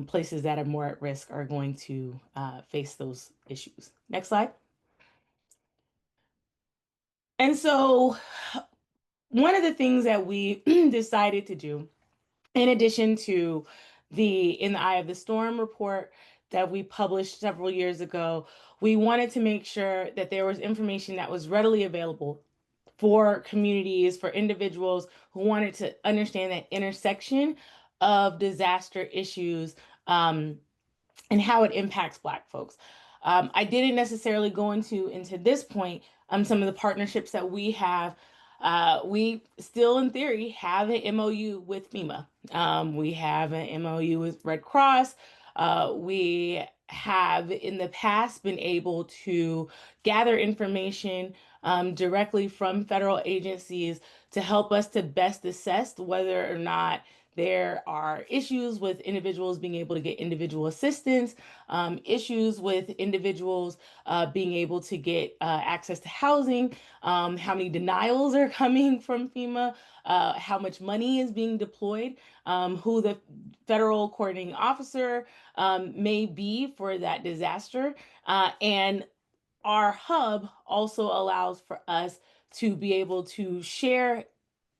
places that are more at risk are going to face those issues. Next slide. And so one of the things that we decided to do, in addition to the In the Eye of the Storm report that we published several years ago, we wanted to make sure that there was information that was readily available for communities, for individuals who wanted to understand that intersection of disaster issues and how it impacts Black folks. I didn't necessarily go into this point some of the partnerships that we have. We still, in theory, have an MOU with FEMA. We have an MOU with Red Cross. We have in the past been able to gather information directly from federal agencies to help us to best assess whether or not there are issues with individuals being able to get individual assistance, issues with individuals being able to get access to housing, how many denials are coming from FEMA, how much money is being deployed, who the federal coordinating officer may be for that disaster. And our hub also allows for us to be able to share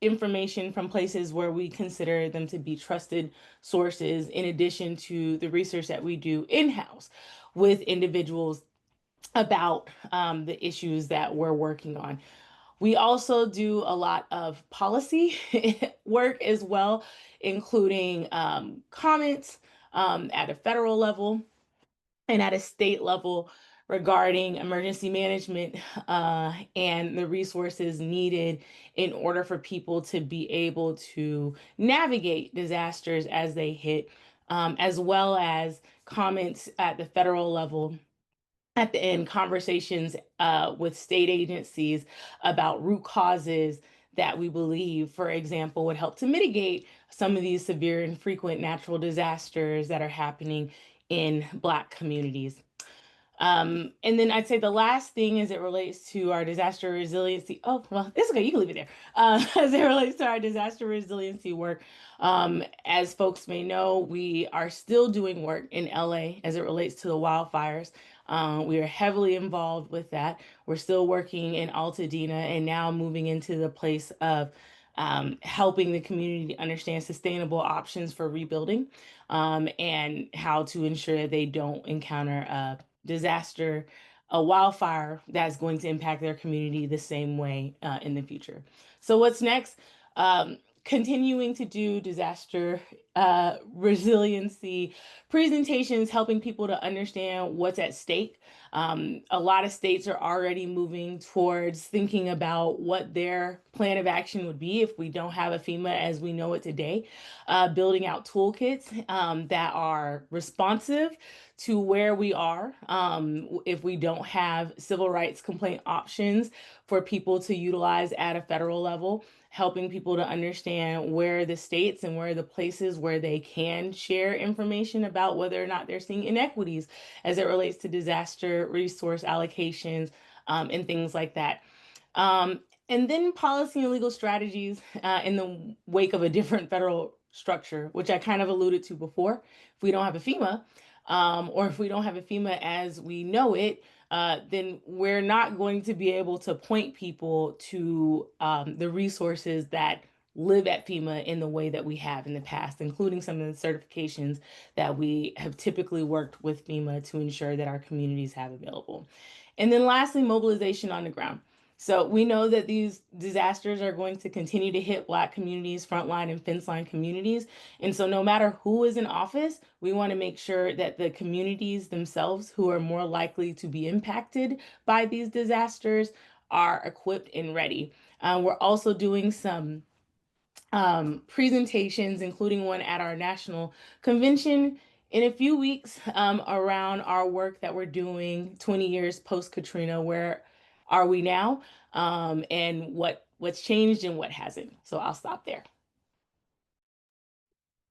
information from places where we consider them to be trusted sources, in addition to the research that we do in-house with individuals about the issues that we're working on. We also do a lot of policy work as well, including comments at a federal level and at a state level regarding emergency management and the resources needed in order for people to be able to navigate disasters as they hit, as well as comments at the federal level at the end, conversations with state agencies about root causes that we believe, for example, would help to mitigate some of these severe and frequent natural disasters that are happening in Black communities. And then I'd say the last thing as it relates to our disaster resiliency. Oh, well, it's okay. You can leave it there. As it relates to our disaster resiliency work, as folks may know, we are still doing work in LA as it relates to the wildfires. We are heavily involved with that. We're still working in Altadena and now moving into the place of helping the community understand sustainable options for rebuilding and how to ensure that they don't encounter a disaster, a wildfire that's going to impact their community the same way in the future. So what's next? Continuing to do disaster resiliency presentations, helping people to understand what's at stake. A lot of states are already moving towards thinking about what their plan of action would be if we don't have a FEMA as we know it today, building out toolkits that are responsive to where we are if we don't have civil rights complaint options for people to utilize at a federal level, helping people to understand where the states and where the places where they can share information about whether or not they're seeing inequities as it relates to disaster resource allocations and things like that. And then policy and legal strategies in the wake of a different federal structure, which I kind of alluded to before. If we don't have a FEMA, or if we don't have a FEMA as we know it, then we're not going to be able to point people to the resources that live at FEMA in the way that we have in the past, including some of the certifications that we have typically worked with FEMA to ensure that our communities have available. And then lastly, mobilization on the ground. So we know that these disasters are going to continue to hit Black communities, frontline and fence line communities. And so no matter who is in office, we want to make sure that the communities themselves who are more likely to be impacted by these disasters are equipped and ready. We're also doing some presentations, including one at our national convention in a few weeks around our work that we're doing 20 years post Katrina. Where are we now? And what's changed and what hasn't. So I'll stop there.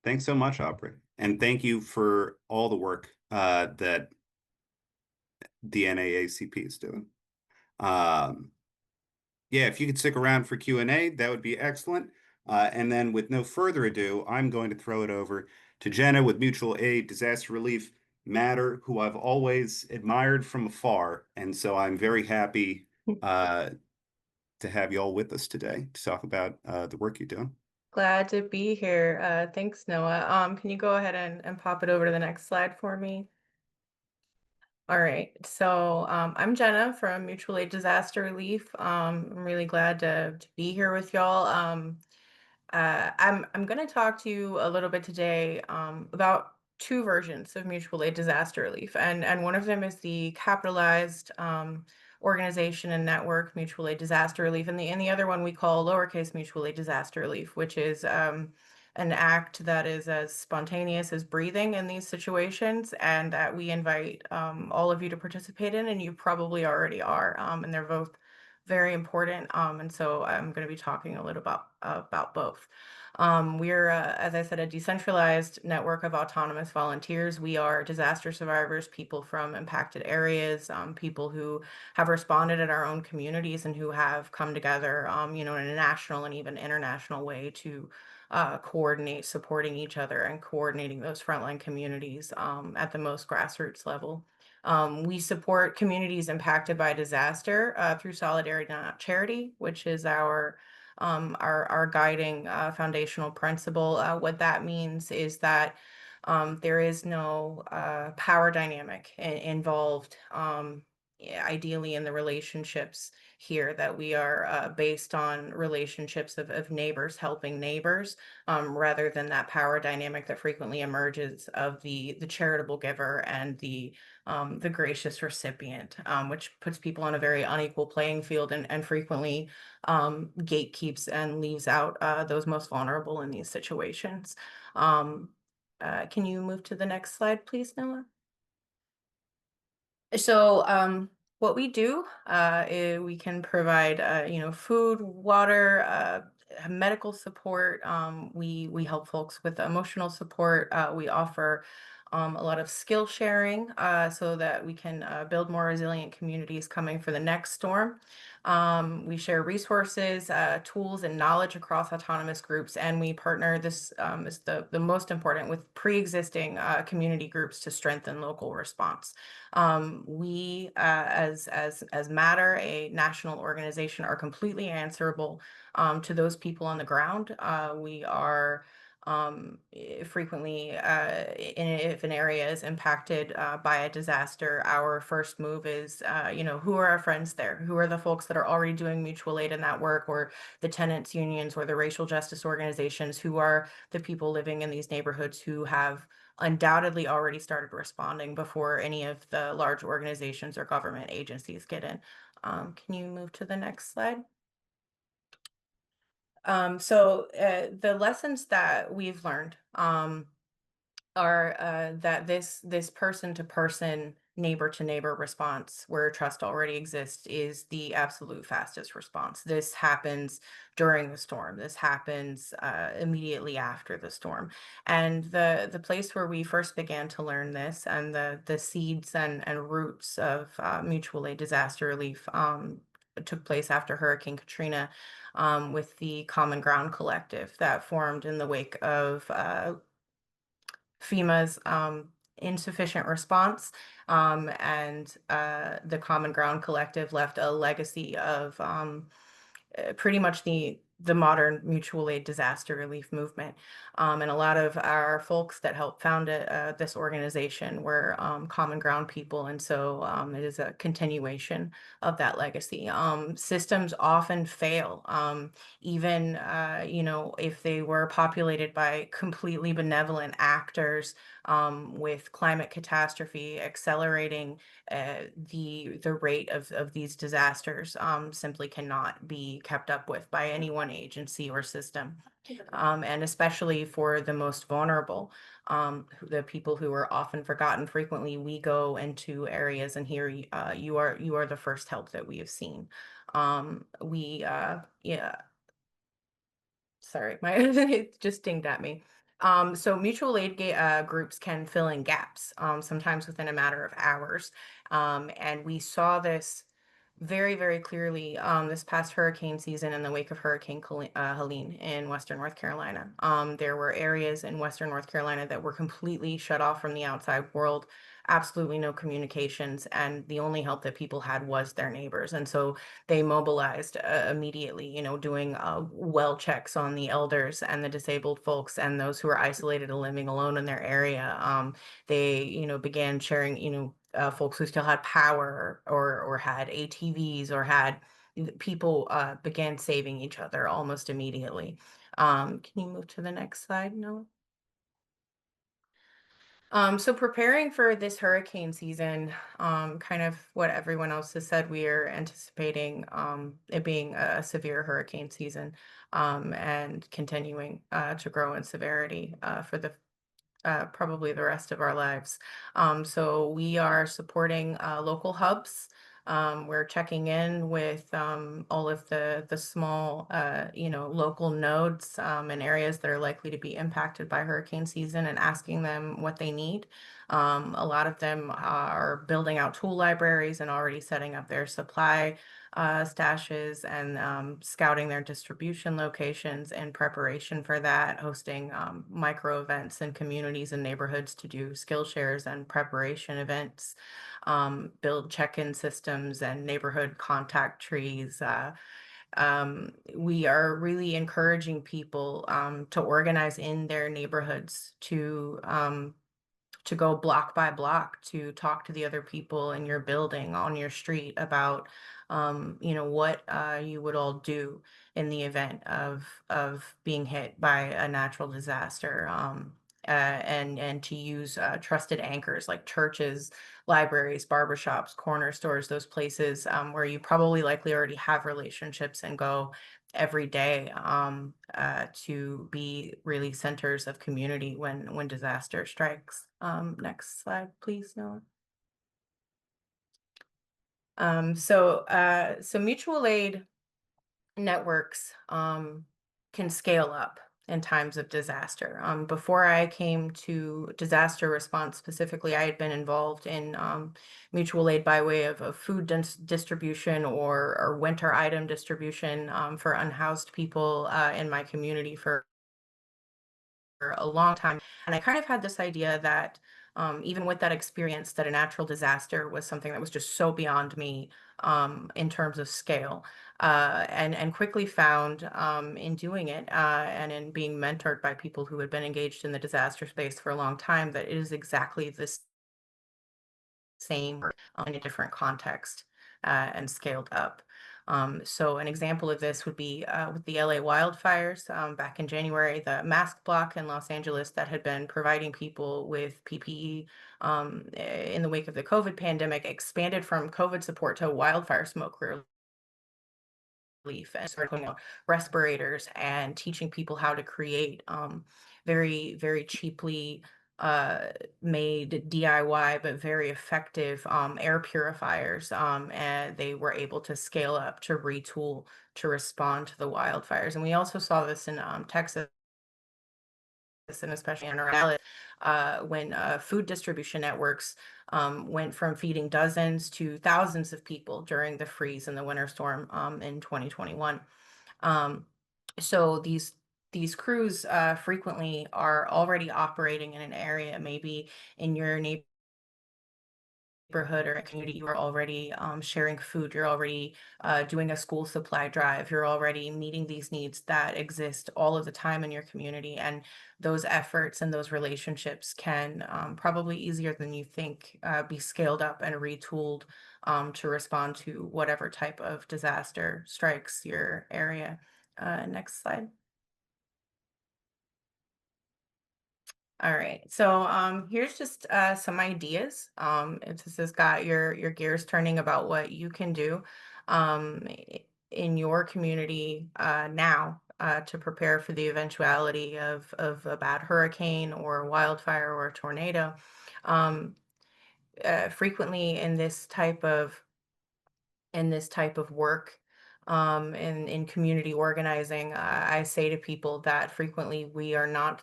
Thanks so much, Aubrey. And thank you for all the work that the NAACP is doing. Yeah, if you could stick around for Q&A, that would be excellent. And then with no further ado, I'm going to throw it over to Jenna with Mutual Aid Disaster Relief Matter, who I've always admired from afar. And so I'm very happy to have you all with us today to talk about the work you're doing. Glad to be here. Thanks, Noah. Can you go ahead and pop it over to the next slide for me? All right, so I'm Jenna from Mutual Aid Disaster Relief. I'm really glad to be here with y'all. I'm going to talk to you a little bit today about two versions of mutual aid disaster relief, and one of them is the capitalized organization and network mutual aid disaster relief, and the other one we call lowercase mutual aid disaster relief, which is an act that is as spontaneous as breathing in these situations, and that we invite all of you to participate in, and you probably already are, and they're both very important. And so I'm going to be talking a little about both. We're, as I said, a decentralized network of autonomous volunteers. We are disaster survivors, people from impacted areas, people who have responded in our own communities and who have come together, in a national and even international way to coordinate supporting each other and coordinating those frontline communities at the most grassroots level. We support communities impacted by disaster through Solidarity Not Charity, which is our guiding foundational principle. What that means is that there is no power dynamic involved ideally in the relationships here, that we are based on relationships of neighbors helping neighbors, rather than that power dynamic that frequently emerges of the charitable giver and the gracious recipient, which puts people on a very unequal playing field, and frequently gatekeeps and leaves out those most vulnerable in these situations. Can you move to the next slide, please, Noah? So, what we do, is we can provide, food, water, medical support. We help folks with emotional support. We offer a lot of skill sharing, so that we can build more resilient communities coming for the next storm. We share resources, tools, and knowledge across autonomous groups, and we partner. This is the most important, with pre-existing community groups to strengthen local response. We, as Matter, a national organization, are completely answerable to those people on the ground. We are frequently, if an area is impacted by a disaster, our first move is, who are our friends there? Who are the folks that are already doing mutual aid in that work, or the tenants unions, or the racial justice organizations? Who are the people living in these neighborhoods who have undoubtedly already started responding before any of the large organizations or government agencies get in? Can you move to the next slide? The lessons that we've learned are that this person to person, neighbor to neighbor response, where trust already exists, is the absolute fastest response. This happens during the storm. This happens immediately after the storm. And the place where we first began to learn this, and the seeds and roots of mutual aid disaster relief, took place after Hurricane Katrina, with the Common Ground Collective that formed in the wake of FEMA's insufficient response. And the Common Ground Collective left a legacy of pretty much the modern mutual aid disaster relief movement. And a lot of our folks that helped found it, this organization, were Common Ground people. And so it is a continuation of that legacy. Systems often fail, even if they were populated by completely benevolent actors, with climate catastrophe accelerating the rate of these disasters, simply cannot be kept up with by any one agency or system. And especially for the most vulnerable, the people who are often forgotten. Frequently, we go into areas, and here you are the first help that we have seen. Yeah. Sorry, my it just dinged at me. So mutual aid groups can fill in gaps, sometimes within a matter of hours. And we saw this very, very clearly this past hurricane season in the wake of Hurricane Helene in Western North Carolina. There were areas in Western North Carolina that were completely shut off from the outside world, absolutely no communications, and the only help that people had was their neighbors. And so they mobilized immediately, doing well checks on the elders and the disabled folks and those who are isolated and living alone in their area. They, began sharing, folks who still had power, or had ATVs, or had people began saving each other almost immediately. Can you move to the next slide, Noah? So preparing for this hurricane season, kind of what everyone else has said, we are anticipating it being a severe hurricane season, and continuing to grow in severity for the probably the rest of our lives. So we are supporting local hubs. We're checking in with all of the small, local nodes and areas that are likely to be impacted by hurricane season, and asking them what they need. A lot of them are building out tool libraries and already setting up their supply stashes, and scouting their distribution locations in preparation for that, hosting micro events in communities and neighborhoods to do skill shares and preparation events, build check-in systems and neighborhood contact trees. We are really encouraging people to organize in their neighborhoods, to to go block by block to talk to the other people in your building, on your street about, what you would all do in the event of being hit by a natural disaster. And to use trusted anchors like churches, libraries, barbershops, corner stores, those places where you probably likely already have relationships and go every day to be really centers of community when disaster strikes. Next slide, please, Noah. So mutual aid networks can scale up in times of disaster. Before I came to disaster response specifically, I had been involved in mutual aid by way of food distribution or winter item distribution for unhoused people in my community for a long time. And I kind of had this idea that even with that experience, that a natural disaster was something that was just so beyond me in terms of scale. And quickly found in doing it and in being mentored by people who had been engaged in the disaster space for a long time that it is exactly this same in a different context and scaled up. So an example of this would be with the LA wildfires back in January, the mask block in Los Angeles that had been providing people with PPE in the wake of the COVID pandemic expanded from COVID support to wildfire smoke relief and started putting out respirators and teaching people how to create very, very cheaply made DIY, but very effective air purifiers. And they were able to scale up to retool to respond to the wildfires. And we also saw this in Texas and especially in Dallas, when food distribution networks went from feeding dozens to thousands of people during the freeze and the winter storm in 2021. So these crews frequently are already operating in an area, maybe in your neighborhood or a community. You are already sharing food. You're already doing a school supply drive. You're already meeting these needs that exist all of the time in your community. And those efforts and those relationships can probably easier than you think be scaled up and retooled to respond to whatever type of disaster strikes your area. Next slide. All right, so here's just some ideas. If this has got your gears turning about what you can do in your community now to prepare for the eventuality of a bad hurricane or a wildfire or a tornado. Um, Frequently in this type of work in community organizing, I say to people that frequently we are not,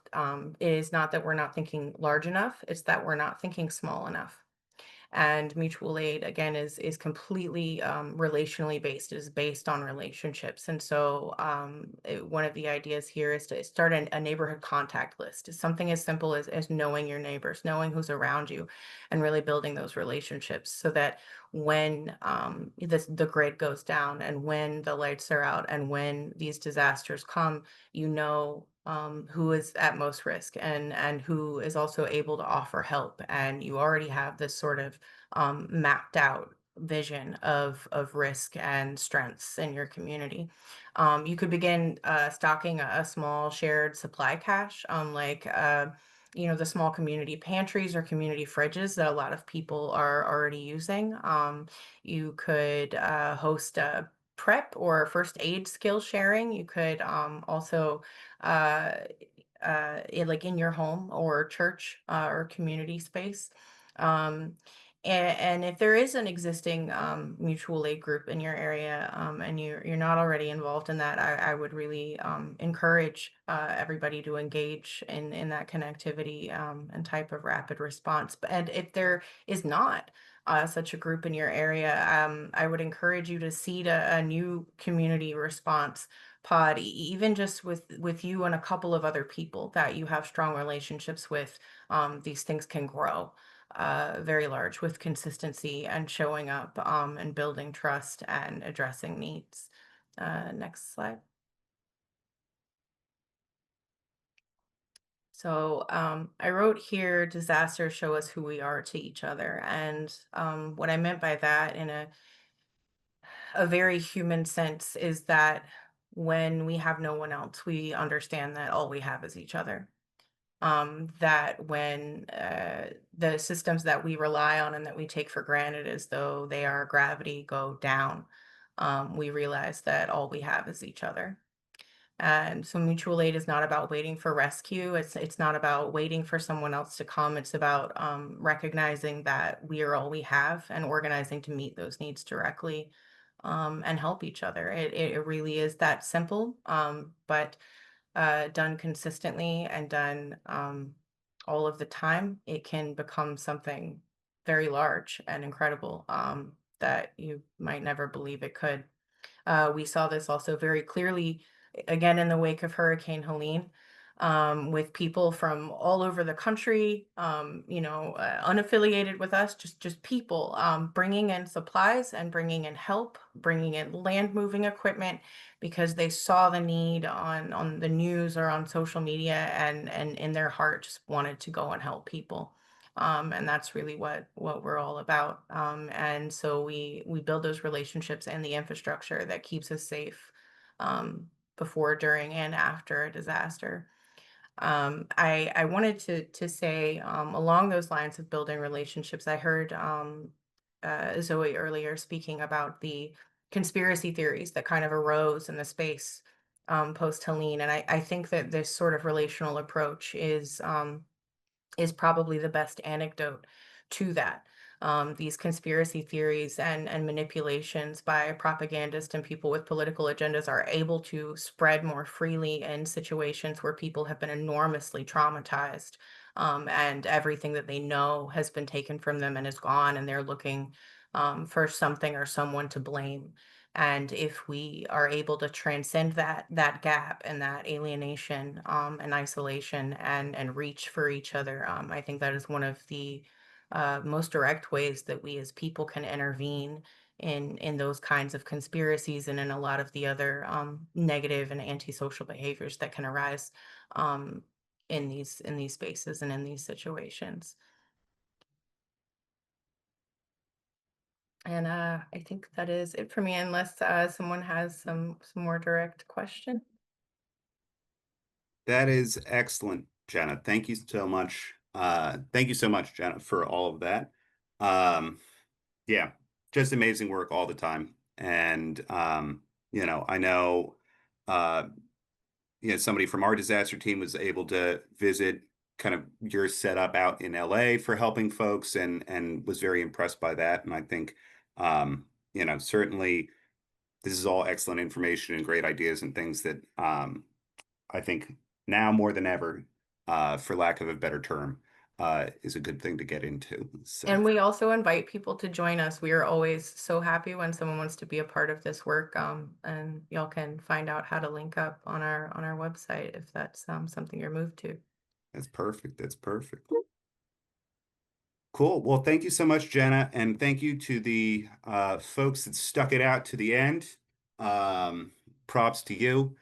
it is not that we're not thinking large enough, it's that we're not thinking small enough. And mutual aid again is completely relationally based, is based on relationships. And so one of the ideas here is to start a neighborhood contact list. It's something as simple as knowing your neighbors, knowing who's around you, and really building those relationships so that when the grid goes down and when the lights are out and when these disasters come, you know who is at most risk and who is also able to offer help. And you already have this sort of mapped out vision of risk and strengths in your community. You could begin stocking a small shared supply cache, the small community pantries or community fridges that a lot of people are already using. You could host a prep or first aid skill sharing. You could also like in your home or church or community space. And if there is an existing mutual aid group in your area and you're not already involved in that, I would really encourage everybody to engage in that connectivity and type of rapid response. And if there is not such a group in your area, I would encourage you to seed a new community response pod, even just with you and a couple of other people that you have strong relationships with. These things can grow very large with consistency and showing up and building trust and addressing needs. Next slide. So I wrote here, disasters show us who we are to each other. And what I meant by that in a very human sense is that when we have no one else, we understand that all we have is each other. That when the systems that we rely on and that we take for granted as though they are gravity go down, we realize that all we have is each other. And so mutual aid is not about waiting for rescue. It's not about waiting for someone else to come. It's about recognizing that we are all we have and organizing to meet those needs directly, and help each other. It really is that simple. But done consistently and done all of the time, it can become something very large and incredible, that you might never believe it could. We saw this also very clearly again in the wake of Hurricane Helene, with people from all over the country, unaffiliated with us, just people bringing in supplies and bringing in help, bringing in land moving equipment because they saw the need on the news or on social media and in their heart just wanted to go and help people. And that's really what we're all about. And so we build those relationships and the infrastructure that keeps us safe, before, during, and after a disaster. I wanted to say, along those lines of building relationships, I heard Zoe earlier speaking about the conspiracy theories that kind of arose in the space post Helene, and I think that this sort of relational approach is probably the best anecdote to that. These conspiracy theories and manipulations by propagandists and people with political agendas are able to spread more freely in situations where people have been enormously traumatized, and everything that they know has been taken from them and is gone, and they're looking for something or someone to blame. And if we are able to transcend that gap and that alienation, and isolation and reach for each other, I think that is one of the most direct ways that we as people can intervene in those kinds of conspiracies and in a lot of the other negative and antisocial behaviors that can arise, um, in these spaces and in these situations. And I think that is it for me, unless someone has some more direct question. That is excellent, Jenna. Thank you so much. Thank you so much, Jenna, for all of that. Yeah, just amazing work all the time. And I know uh somebody from our disaster team was able to visit kind of your setup out in LA for helping folks and was very impressed by that. And I think certainly this is all excellent information and great ideas and things that I think now more than ever, for lack of a better term, is a good thing to get into. So And we also invite people to join us. We are always so happy when someone wants to be a part of this work. And y'all can find out how to link up on our website if that's something you're moved to. that's perfect. That's perfect. Cool. Well, thank you so much, Jenna, and thank you to the folks that stuck it out to the end. Props to you.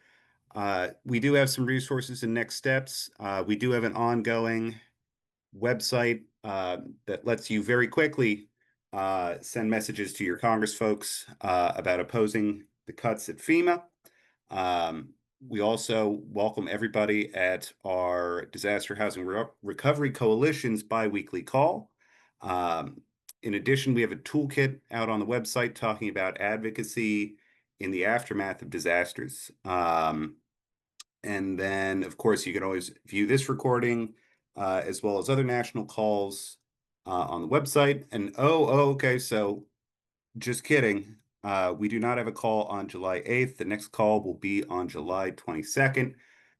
We do have some resources and next steps. We do have an ongoing website that lets you very quickly send messages to your Congress folks about opposing the cuts at FEMA. We also welcome everybody at our Disaster Housing Recovery Coalition's biweekly call. In addition, we have a toolkit out on the website talking about advocacy in the aftermath of disasters. And then, of course, you can always view this recording as well as other national calls on the website. And okay, so just kidding. We do not have a call on July 8th. The next call will be on July 22nd.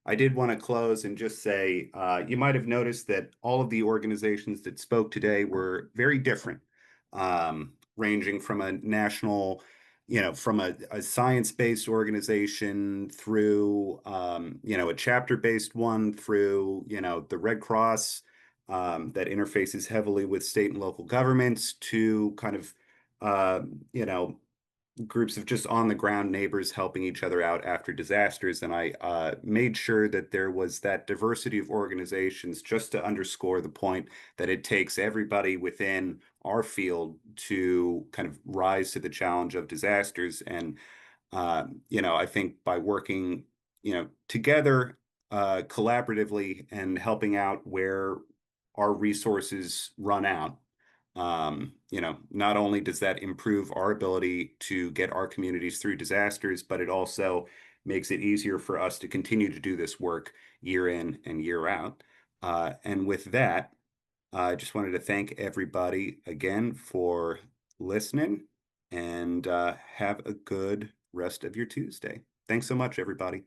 I did want to close and just say, you might have noticed that all of the organizations that spoke today were very different, ranging from a national, from a science-based organization through, a chapter-based one through, the Red Cross that interfaces heavily with state and local governments to kind of, groups of just on the ground neighbors helping each other out after disasters. And I made sure that there was that diversity of organizations just to underscore the point that it takes everybody within our field to kind of rise to the challenge of disasters. And, I think by working, together collaboratively and helping out where our resources run out, not only does that improve our ability to get our communities through disasters, but it also makes it easier for us to continue to do this work year in and year out. And with that, I just wanted to thank everybody again for listening, and have a good rest of your Tuesday. Thanks so much, everybody.